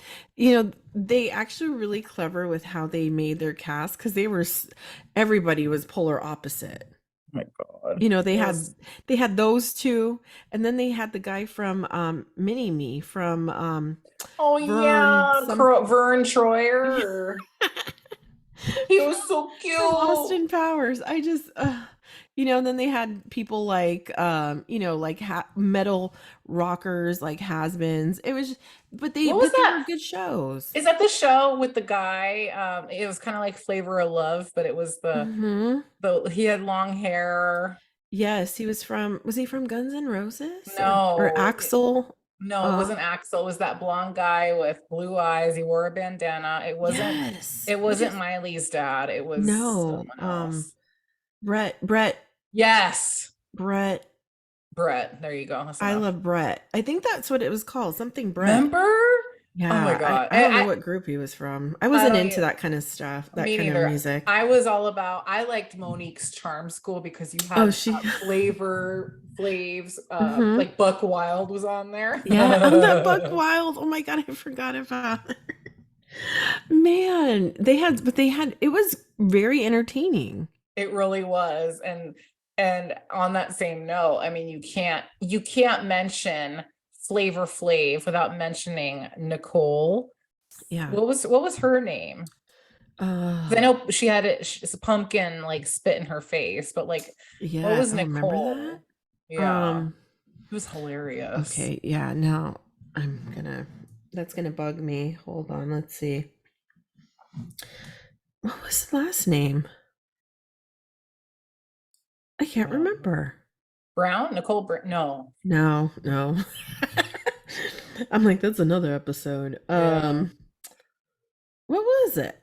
they actually were really clever with how they made their cast because everybody was polar opposite. Oh my God. You know, they It had was, they had those two, and then they had the guy from Mini Me from oh Vern yeah, some Vern Troyer. He from was so from cute. Austin Powers. I just and then they had people like like metal rockers like has-beens. It was What was but they were that? good shows. Is that the show with the guy? It was kind of like Flavor of Love, but it was Mhm. the he had long hair. Yes, was he from Guns N' Roses or No, Axel? no, it Uh wasn't Axel. It was that blonde guy with blue eyes. He wore a bandana. yes. It What wasn't is Miley's dad. It was No, someone else. Yes. Brett. Brett. There you go. That's I enough. love Brett. I think that's what it was called, something Brett. Remember? Oh my Yeah, I God. I don't know what group he was from. I I wasn't don't into e- that kind of stuff, that Me kind of neither. music. I was all about, I liked Monique's Charm School because you Oh, had she Flavor Flav's, Mhm. like Buck Wild was on there. Yeah, I'm that Buck Wild. Oh my God, I forgot about her. Man, it was very entertaining. It really was. And on that same note, I mean, you can't mention Flavor Flav without mentioning Nicole. Yeah. What was her name? 'Cause I Uh, know she had it's a pumpkin like spit in her face, but like what yeah. was Oh, remember that? Nicole? Yeah, Um, it was hilarious. okay, yeah, now that's gonna bug me. Hold on, let's see. What was the last name? I can't Um, remember. Brown, Nicole Brown. No, No, no. I'm like, that's another episode. yeah, What was it?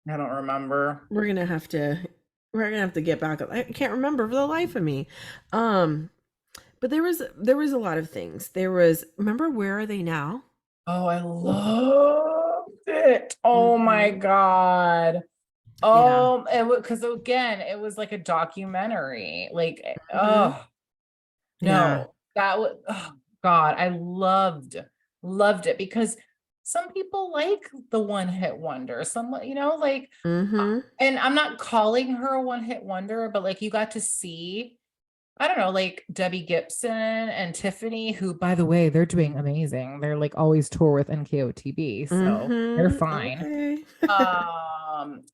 I don't remember. We're gonna have to we're gonna have to get back. I can't remember for the life of me. Um, but there was a lot of things. Remember Where Are They Now? Oh, I loved it. Oh my Hmm. God. Yeah. Oh, because again, it was like a documentary. Like, Hmm. oh Yeah. no, that was oh God, I loved it because some people like the one hit wonder. Some, like, Hmm. and I'm not calling her a one hit wonder, but like you got to see, I don't know, like Debbie Gibson and Tiffany, who, by the way, they're doing amazing. They're like always tour with NKOTB, so they're Hmm. fine. Okay.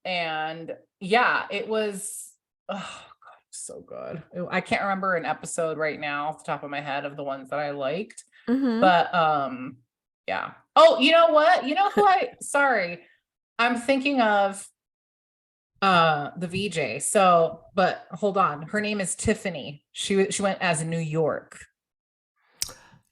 And yeah, it was, oh God, so good. I can't remember an episode right now off the top of my head of the ones that I liked, Hmm. but yeah. Oh, you know what? You know who sorry, I'm thinking of the VJ. So, but hold on. Her name is Tiffany. She went as New York.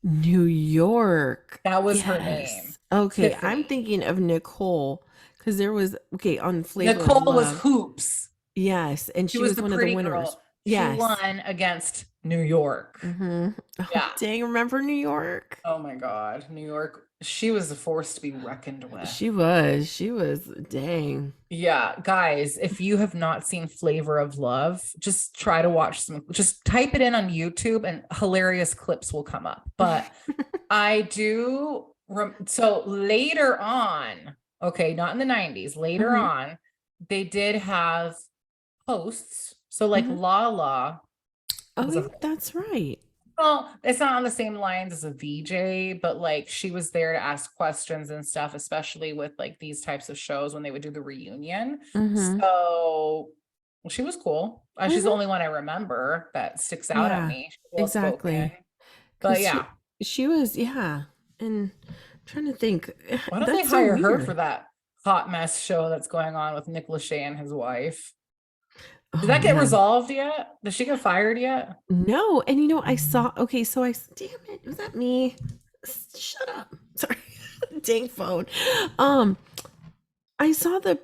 New York. That was her name. Yes. Okay, I'm Tiffany. thinking of Nicole because there was okay on Flavor of Nicole was Love. hoops. Yes, and She she was was the one of the pretty winners. girl. She Yes. won against New York. Hmm. Oh, Yeah. dang, remember New York? Oh my God. New York. she was a force to be reckoned with. She was, dang. Yeah, guys, if you have not seen Flavor of Love, just try to watch some, just type it in on YouTube and hilarious clips will come up. But I do, so later on, okay, not in the 90s, later Hmm. on, they did have hosts. So like Hmm. Lala Oh, was a, yeah, that's right. well, it's not on the same lines as a VJ, but like she was there to ask questions and stuff, especially with like these types of shows when they would do the reunion. Hmm. So well, she was cool. She's the Hmm. only one I remember that sticks out at Yeah, me. She's well spoken. exactly. But Because yeah, she was, yeah. And I'm trying to think, why don't they that's so hire her for weird. that hot mess show that's going on with Nick Lachey and his wife? Did Oh that get man. resolved yet? Did she get fired yet? No, and I saw, okay, so damn it, was that me? Shut up. Sorry. Dang phone. Um, I saw the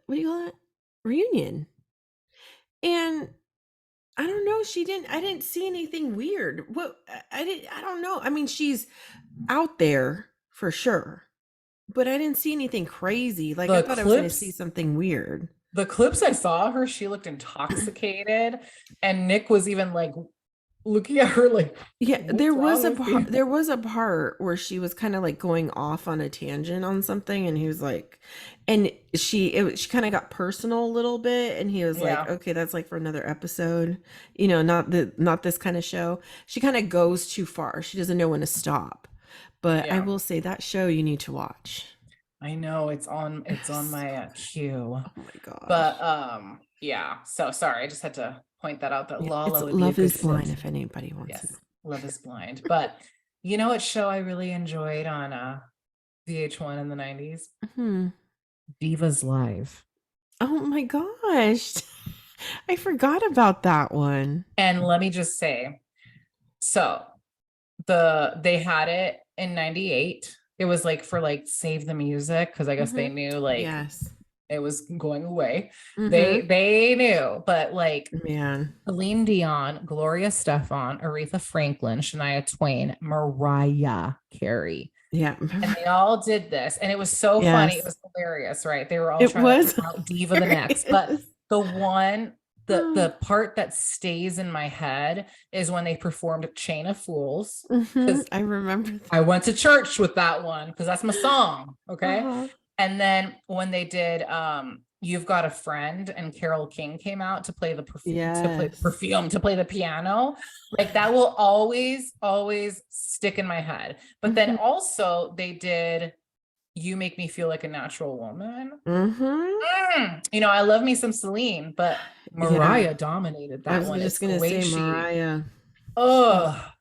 what do you call it? Reunion. And I don't know, I didn't see anything weird. What I don't know. I mean, she's out there for sure, but I didn't see anything crazy. Like I The thought I was going to see clips something weird. the clips I saw her, she looked intoxicated, and Nick was even like looking at her like, Yeah, "What's wrong with you?" there was a part where she was kind of like going off on a tangent on something, and he was like, and she kind of got personal a little bit, and he was like, Yeah, okay, that's like for another episode, not this kind of show. She kind of goes too far. She doesn't know when to stop. But I yeah. will say that show you need to watch. I know it's on So- my queue. oh my But gosh. yeah. So sorry, I just had to point that out that Yeah, it's Lala would be a Love good is Blind fit. if anybody wants to know. Yes, Love is Blind. But you know what show I really enjoyed on VH1 in the 90s? Hmm. Divas Live. Oh my gosh. I forgot about that one. And let me just say, so they had it in 98. It was like for like Save the Music, because I guess they Hmm. knew like Yes. it was going away. Hmm. They knew, but like Man. Celine Dion, Gloria Stefan, Aretha Franklin, Shania Twain, Mariah Carey. Yeah. And they all did this. And it was so funny. It Yes. was hilarious, right? They were all It trying to was out diva the next. But hilarious. the one, Oh. the part that stays in my head is when they performed Chain of Fools. Hmm. Because I remember I went to church with that one because that's my song. that. Okay. Uh-huh. And then when they did You've Got a Friend and Carole King came out to play the Yes. perfume, to play the piano, like that will always stick in my head. But then Hmm. also they did You Make Me Feel Like a Natural Woman. Hmm. You know, I love me some Celine, but Yeah. Mariah dominated I that was one. just It's the gonna way say Mariah. She oh,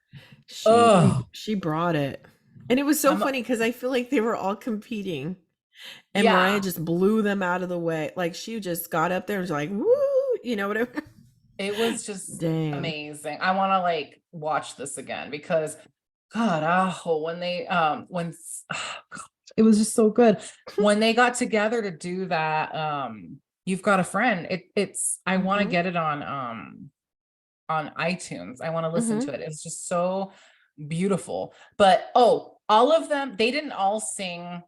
she oh, she brought it. And it was so I'm, funny because I feel like they were all competing. And Mariah yeah. just blew them out of the way. Like she just got up there and was like, woo, whatever. It was just Dang. amazing. I want to like watch this again because God, when they it was just so good. When they got together to do that, You've Got a Friend. It's I want to Hmm. get it on iTunes. I want to listen Hmm. to it. It's just so beautiful. But oh, all of them, they didn't all sing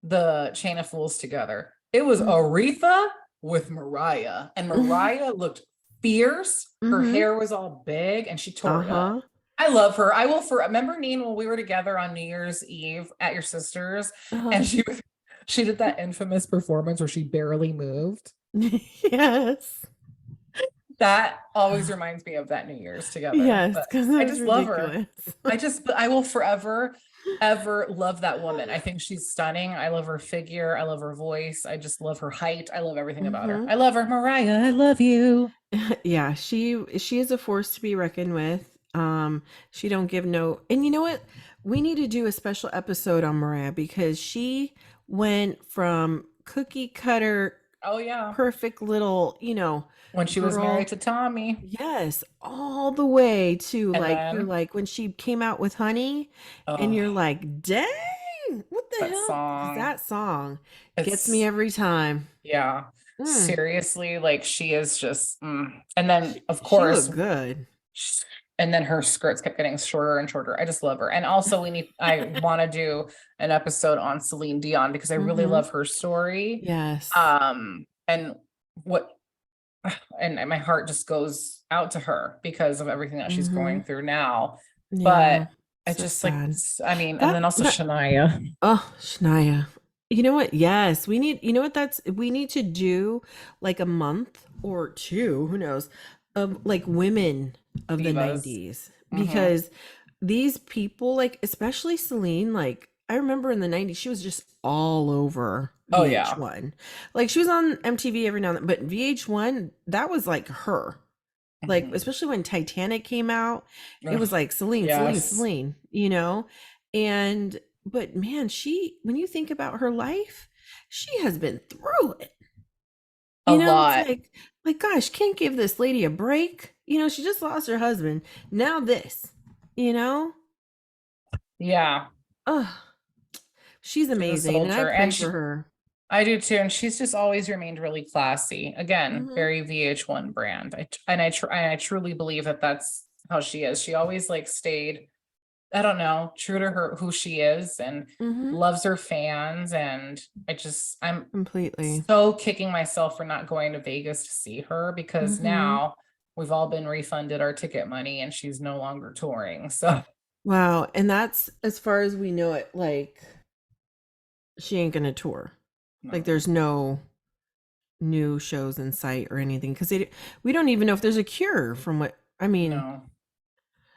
the Chain of Fools together. It was Aretha with Mariah, and Hmm. Mariah looked fierce. Her Hmm. hair was all big, and she tore it up. Uh-huh. I love her. I will for remember Neen when we were together on New Year's Eve at your sister's, Uh-huh. and she did that infamous performance where she barely moved. Yes. That always reminds me of that New Year's together. Yes, But because that I was just love her. ridiculous. I will forever, ever love that woman. I think she's stunning. I love her figure. I love her voice. I just love her height. I love everything about her. Hmm. I love her. Mariah, I love you. Yeah, she is a force to be reckoned with. She don't give no, and you know what? We need to do a special episode on Mariah because she went from cookie cutter, Oh, yeah. perfect little, When she was married girl. to Tommy. Yes, all the way to And like you're then, like when she came out with Honey, and oh, you're like, dang, what the that hell? 'Cause song. that song gets me It's, every time. yeah. Mm, Seriously, like she is just, and then, of she looked course, good. and then her skirts kept getting shorter and shorter. I just love her. And also I want to do an episode on Celine Dion because I really Mm-hmm. love her story. Yes. And what, and my heart just goes out to her because of everything that she's Mm-hmm. going through now. Yeah. But I So just like, sad. I mean, and That then also that Shania. Oh, Shania. You know what? Yes, we need, you know what we need to do like a month or two, who knows, of like women of the Divas. 90s Mm-hmm. because these people like especially Celine, like I remember in the 90s she was just all over Oh yeah. VH1. Like she was on MTV every now and then, but VH1 that was like her. Like Mhm. especially when Titanic came out, it Ugh, was like Celine, Celine, yes. Celine, you know? And but man, she when you think about her life, she has been through it. A You know, it's lot. like gosh, can't give this lady a break. You know, she just lost her husband. Now this, you know? Yeah. Oh, she's She's a amazing and I soldier. pray And for her. I do too. And she's just always remained really classy. Again, Mhm. very VH1 brand. I truly believe that that's how she is. She always like stayed, I don't know, true to her, who she is, and Mhm. loves her fans. And I'm Completely. so kicking myself for not going to Vegas to see her because Mhm. now we've all been refunded our ticket money and she's no longer touring. So Wow, and that's as far as we know it like she ain't going to tour. Like no, there's no new shows in sight or anything because we don't even know if there's a cure from what I mean. no,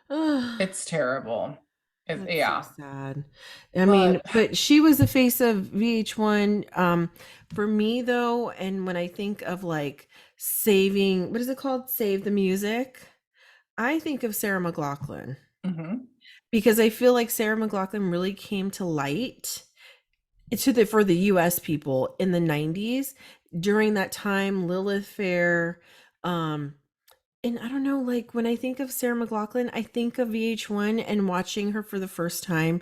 Ugh, it's terrible. that's so Yeah. sad. I mean, But but she was the face of VH1. For me though, and when I think of like saving, what is it called? Save the music. I think of Sarah McLachlan mhm, because I feel like Sarah McLachlan really came to light for the US people in the 90s during that time Lilith Fair. And I don't know, like when I think of Sarah McLachlan, I think of VH1 and watching her for the first time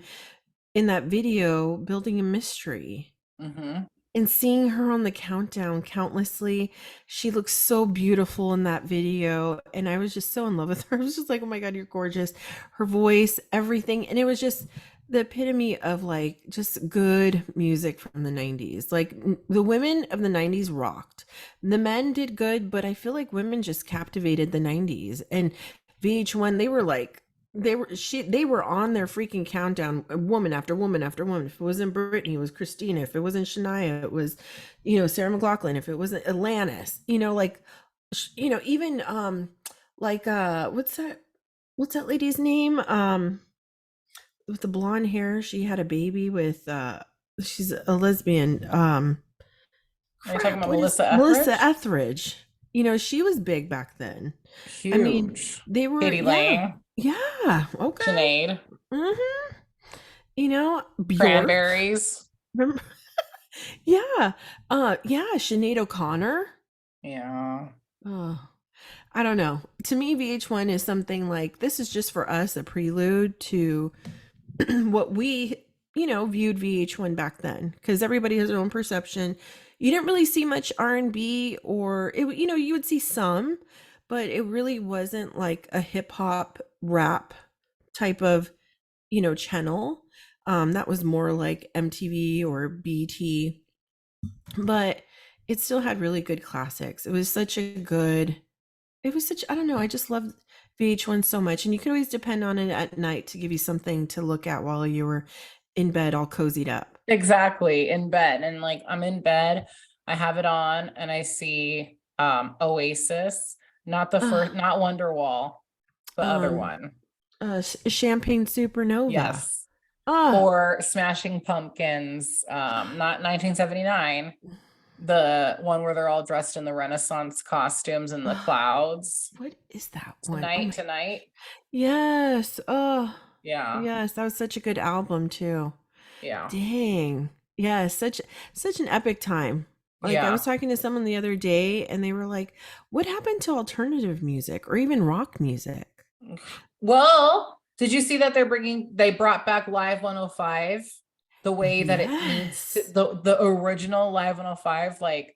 in that video, Building a Mystery. mhm. And seeing her on the countdown countlessly, she looks so beautiful in that video. And I was just so in love with her. I was just like, oh my God, you're gorgeous. Her voice, everything. And it was just the epitome of like just good music from the 90s. Like the women of the 90s rocked. The men did good, but I feel like women just captivated the 90s. And VH1, they were like, they were on their freaking countdown, woman after woman after woman. If it wasn't Britney, it was Christina. If it wasn't Shania, it was, Sarah McLachlan. If it wasn't Alanis, like, even like what's that lady's name? With the blonde hair, she had a baby with she's a lesbian. Are you talking Crap, about what is Melissa Melissa Etheridge? Etheridge? She was big back then. I mean, Huge. they were, Katie yeah, Lang, yeah, okay. Sinead, Mhm. Bjork. Cranberries. Remember? Yeah. Yeah, Sinead O'Connor. Yeah. Oh, I don't know. To me, VH1 is something like this is just for us a prelude to what we, viewed VH1 back then because everybody has their own perception. You didn't really see much R&B or you would see some, but it really wasn't like a hip hop rap type of channel. That was more like MTV or BT, but it still had really good classics. It was such, I don't know, I just loved VH1 so much. And you could always depend on it at night to give you something to look at while you were in bed all cozied up. Exactly. In bed. And like I'm in bed, I have it on and I see Oasis, not the Uh, first, not Wonderwall, the other um, one. Champagne Supernova. Yes. Ah, Or Smashing Pumpkins, not 1979, the one where they're all dressed in the Renaissance costumes in the clouds. what is that one? Oh Tonight, my, tonight. yes. Oh, Yeah. yes. That was such a good album too. Yeah. Dang. Yeah, such an epic time. Like I was Yeah. talking to someone the other day and they were like, "What happened to alternative music or even rock music?" Well, did you see that they brought back Live 105 the way that it needs to, Yes. the original Live 105, like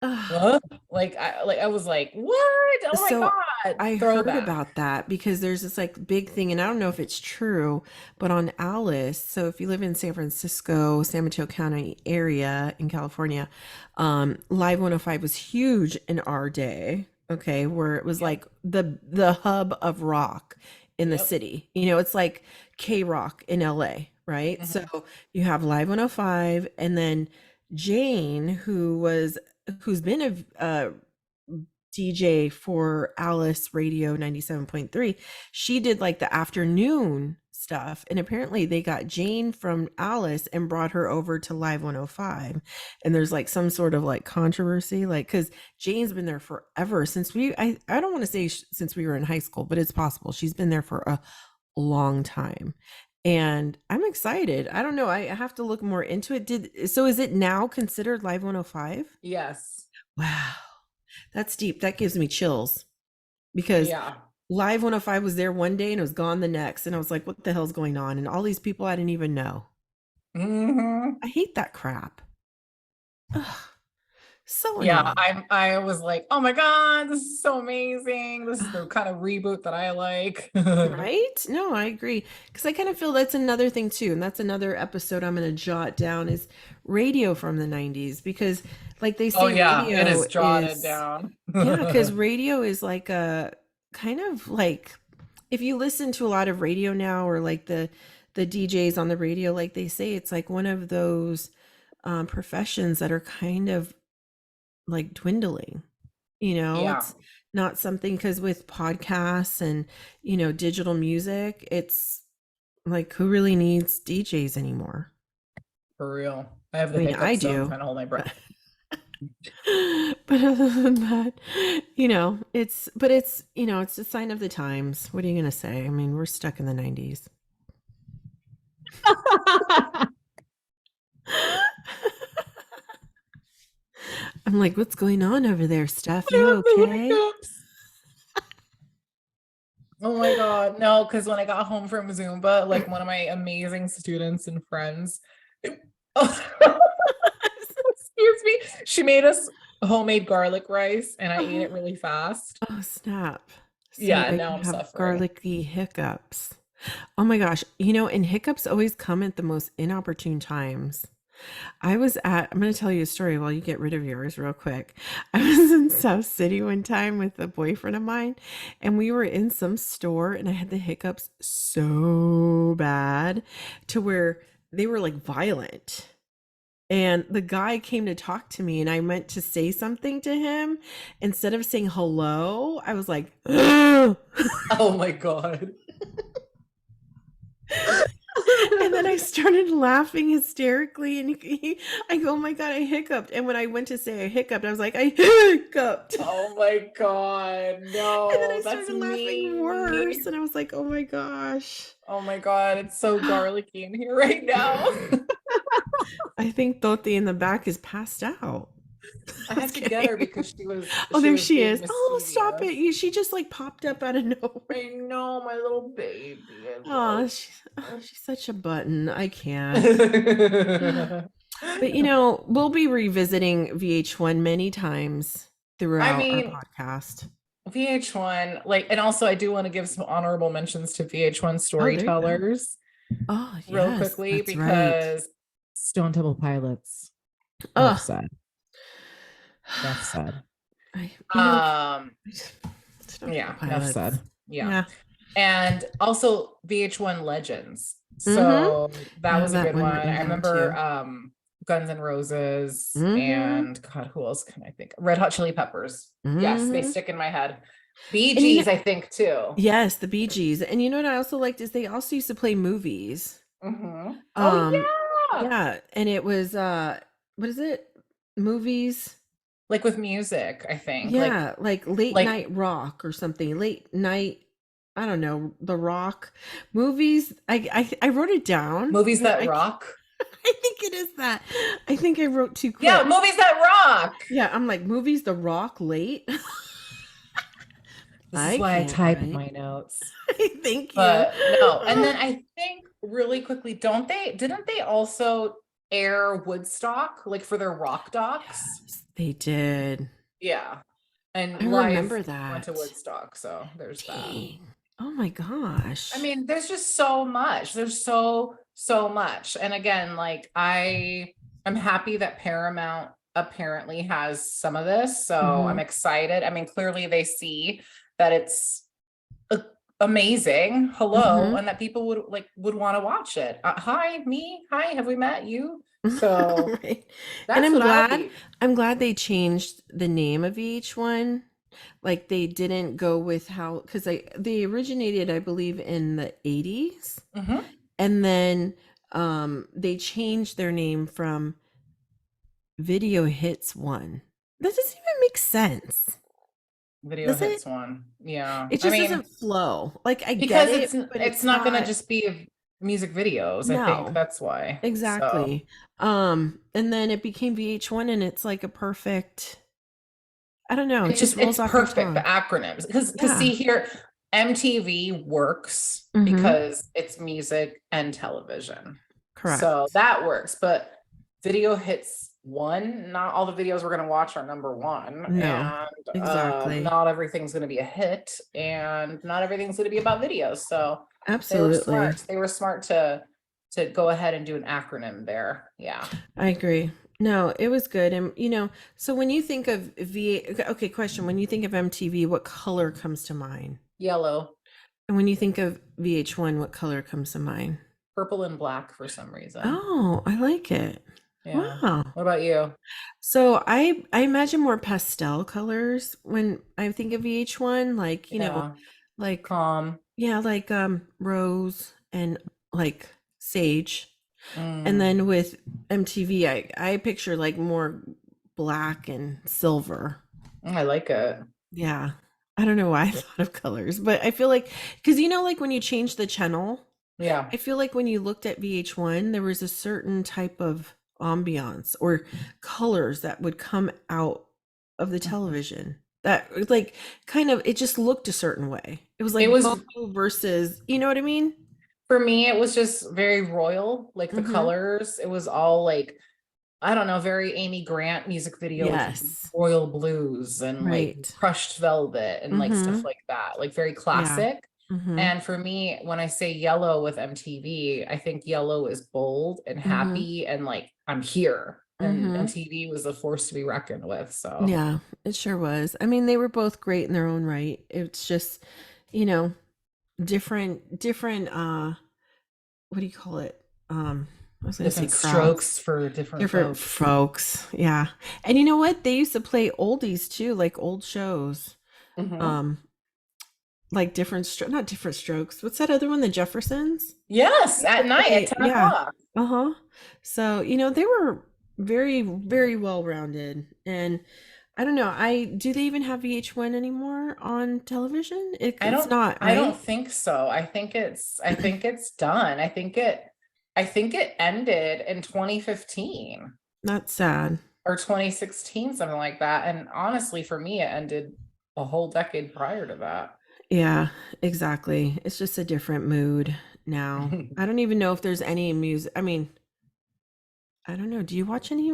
Ugh. What? Like I was like, what? Oh my So God. I heard Throwback. about that because there's this like big thing, and I don't know if it's true, but on Alice, so if you live in San Francisco, San Mateo County area in California, Live 105 was huge in our day, okay, where it was Yep. like the hub of rock in the Yep. city. You know, it's like K Rock in LA, right? So Mhm. you have Live 105, and then Jane, who's been a DJ for Alice Radio 97.3. She did like the afternoon stuff. And apparently they got Jane from Alice and brought her over to Live 105. And there's like some sort of like controversy, like, because Jane's been there forever since I don't want to say since we were in high school, but it's possible. She's been there for a long time. And I'm excited. I don't know. I have to look more into it. So is it now considered Live 105? Yes. Wow. That's deep. That gives me chills because Yeah. Live 105 was there one day and it was gone the next. And I was like, what the hell's going on? And all these people I didn't even know. Hmm. I hate that crap. Ugh, so Yeah, annoying. I was like, oh my God, this is so amazing. This is the kind of reboot that I like. Right? No, I agree. Because I kind of feel that's another thing too. And that's another episode I'm going to jot down is radio from the 90s. Because, like they Oh say, yeah, it radio is jotted is, down. yeah, because radio is like a kind of like, if you listen to a lot of radio now or like the DJs on the radio, like they say, it's like one of those professions that are kind of like dwindling. You know, Yeah, it's not something because with podcasts and, digital music, it's like who really needs DJs anymore? for real. I have I the mean, I hiccups, so I'm do, trying to hold my breath. but but other than that, it's a sign of the times. What are you gonna say? I mean, we're stuck in the 90s. I'm like, what's going on over there, Steph? I You have the okay? hiccups. Oh my God. No, because when I got home from Zumba, like one of my amazing students and friends, oh, excuse me, she made us homemade garlic rice and I ate Oh, it really fast. oh, snap. So Yeah, now now you I'm have suffering. garlicky hiccups. Oh my gosh. And hiccups always come at the most inopportune times. I'm going to tell you a story while you get rid of yours real quick. I was in South City one time with a boyfriend of mine, and we were in some store, and I had the hiccups so bad to where they were like violent. And the guy came to talk to me, and I meant to say something to him. Instead of saying hello, I was like, and Oh my God. then I started laughing hysterically. And I go, oh my God, I hiccuped. And when I went to say I hiccuped, I was like, I hiccuped. Oh my God. And then No, I that's started laughing worse. me. And I was like, oh my gosh. Oh my God, it's so garlicky in here right now. I think Doti in the back is passed out. I Just had to get her kidding. because she was Oh, she there was she being is. Oh, stop mischievous. it. She just like popped up out of nowhere. I know, my little baby. I Oh, love she's such a button. I can't. her. But we'll be revisiting VH1 many times I throughout our mean, podcast. VH1, like, and also I do want to give some honorable mentions to VH1 Oh, there you go. storytellers Oh, real yes, quickly that's right. because Stone Temple Pilots, enough Oh, said. Enough said. I, Um, Stone Temple yeah, enough Pilots. said. Yeah. Yeah. And also VH1 Legends. Mm-hmm. So that I have was a that good one one. written I down remember too. Guns N' Roses Mm-hmm. and God, who else can I think? Red Hot Chili Peppers. Yes, they Mm-hmm. stick in my head. Bee And Gees, I think too. yes, the Bee Gees. And you know what I also liked is they also used to play movies. Hmm. Oh Um, yeah. yeah, and it was what is it? Movies. Like with music, I think. Yeah, like late Like night rock or something. Late night, I don't know, the rock movies. I wrote it down, movies but that rock. I think it is that. I think I wrote too Yeah, quick. movies that rock. Yeah, I'm like movies the rock late. This is I why I can't type write. my notes. Thank you. But no, and then I think really quickly, didn't they also air Woodstock, like for their rock docs. Yes, they did. Yeah. And I live remember went to that. Woodstock, so there's that. Dang. Oh my I gosh. mean, there's just so much. There's so much. And again, like I'm happy that Paramount apparently has some of this. So I'm Hmm. excited. I mean, clearly they see that it's a- amazing. Hello, Hmm. and that people would want to watch it. Hi, me. Hi, have we met you? So Right. And that's what I'll be. I'm glad they changed the name of each one. Like they didn't go with how, because they originated, I believe, in the 80s. Hmm. And then they changed their name from Video Hits One. That doesn't even make sense. Video Does it? hits one. Yeah. It I just mean, doesn't flow. Like I get because it, but it's it's not gonna not. just be music videos, I think No, that's why. So exactly. And then it became VH1 and it's like a perfect, I don't know, it just it's rolls off your perfect, the tongue. acronyms. Because Yeah. see here, MTV works Mhm. because it's music and television. So Correct. that works. But video hits one, not all the videos we're gonna watch are number one. No. And Exactly. not everything's gonna be a hit, and not everything's gonna be about videos. So they were Absolutely. smart. They were smart to go ahead and do an acronym there. Yeah. I agree. No, it was good. And so when you think of okay, question, when you think of MTV, what color comes to mind? Yellow, And when you think of VH1, what color comes to mind? purple, and black for some reason. Oh, I like it. Yeah. Wow. What about you? So I imagine more pastel colors when I think of VH1, like, Yeah. like Calm. yeah, like rose and like sage. And Mm, then with MTV, I picture like more black and silver. I like it. Yeah. I don't know why I thought of colors, but I feel like because like when you change the channel, Yeah. I feel like when you looked at VH1, there was a certain type of ambiance or colors that would come out of the Mhm. television that like kind of it just looked a certain way. It was It like was Bobo versus, you know what I mean? for me, it was just very royal, like the Mhm. colors. It was all like, I don't know, very Amy Grant music video, like Yes. royal blues and like Right. crushed velvet and like stuff Mhm. like that, like very Yeah. classic. Mhm. And for me, when I say yellow with MTV, I think yellow is bold and Mhm. happy and like I'm here. And Mhm. MTV was a force to be reckoned with. So Yeah, it sure was. I mean, they were both great in their own right. It's just, you know, different what do you call it? I was going to say different crowds. strokes for different Different folks. folks. Yeah. And you know what? They used to play oldies too, like old shows. Mhm. Um like not different strokes. What's that other one? The Jeffersons? Yes, They used at to night at play, 10 yeah. o'clock. Uh-huh. So, they were very well rounded. And I don't know. I do they even have VH1 anymore on television? It's not, I don't right? think so. I think it's done. I think it ended in 2015 That's sad. or 2016, something like that. And honestly, for me, it ended a whole decade prior to that. Yeah, exactly. It's just a different mood now. I don't even know if there's any music. I mean, I don't know. Do you watch any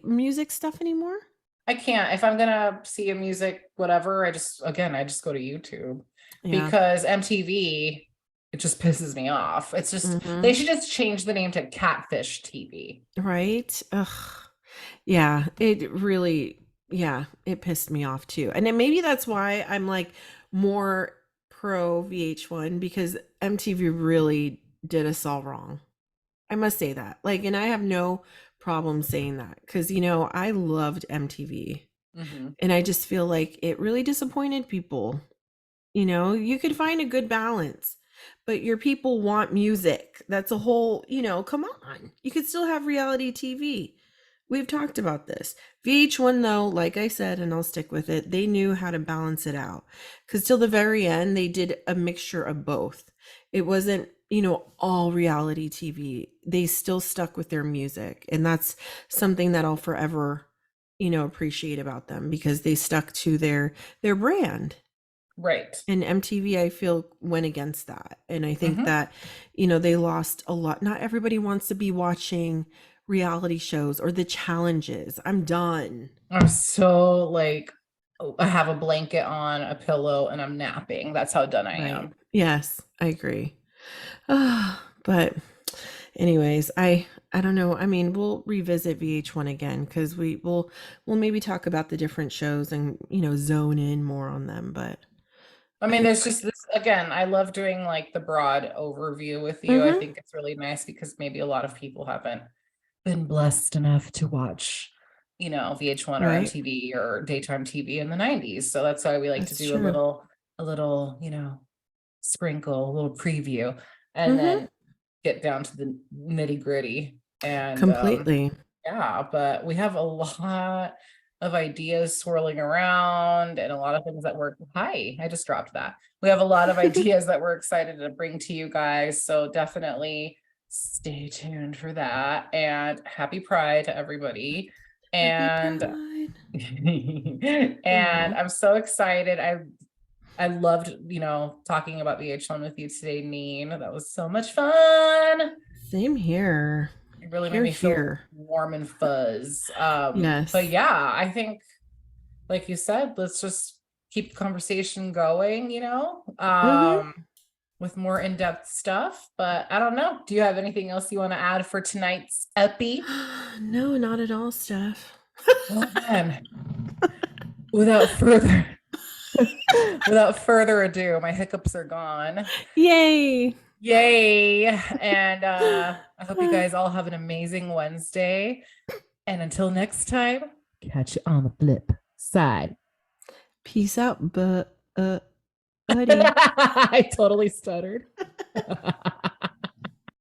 music stuff anymore? I can't. If I'm gonna see a music, whatever, I just go to YouTube Yeah. because MTV, it just pisses me off. It's just, they Hmm. should just change the name to Catfish TV. Right? Ugh. Yeah, it really, yeah, it pissed me off too. And then maybe that's why I'm like more pro VH1 because MTV really did us all wrong. I must say that. Like, and I have no problem saying that because, I loved MTV. Hmm. And I just feel like it really disappointed people. You could find a good balance, but your people want music. That's a whole, come on. You could still have reality TV. We've talked about this. VH1, though, like I said, and I'll stick with it, they knew how to balance it out. Because till the very end, they did a mixture of both. It wasn't, all reality TV. They still stuck with their music. And that's something that I'll forever, appreciate about them because they stuck to their brand. Right. And MTV, I feel, went against that. And I think Hmm. that, they lost a lot. Not everybody wants to be watching reality shows or the challenges. I'm done. I'm so like, I have a blanket on, a pillow, and I'm napping. That's how done I Right. am. Yes, I agree. But anyways, I don't know. I mean, we'll revisit VH1 again because we'll maybe talk about the different shows and zone in more on them. But I mean, I there's just this again, I love doing like the broad overview with you. I mm-hmm, think it's really nice because maybe a lot of people haven't been blessed enough to watch, VH1 or right. MTV or daytime TV in the 90s. So that's why we like to That's do true. a little, sprinkle, a little preview, and Mm-hmm. then get down to the nitty gritty. And Completely. yeah, but we have a lot of ideas swirling around and a lot of things that we're, hi, I just dropped that. We have a lot of ideas that we're excited to bring to you guys. So definitely stay tuned for that. And happy Pride to everybody. Happy And Pride. and Oh, I'm so excited. I loved, talking about VH1 with you today, Neen. That was so much fun. same here. It really made Here, me feel here. warm and fuzz. But Yes. yeah, I think, like you said, let's just keep the conversation going, Mm-hmm. with more in-depth stuff. But I don't know. Do you have anything else you want to add for tonight's epi? No, not at all, Steph. Well then, without further without further ado, my hiccups are gone. Yay. Yay. And I hope you guys all have an amazing Wednesday. And until next time, catch you on the flip side. Peace out, buddy. I totally stuttered.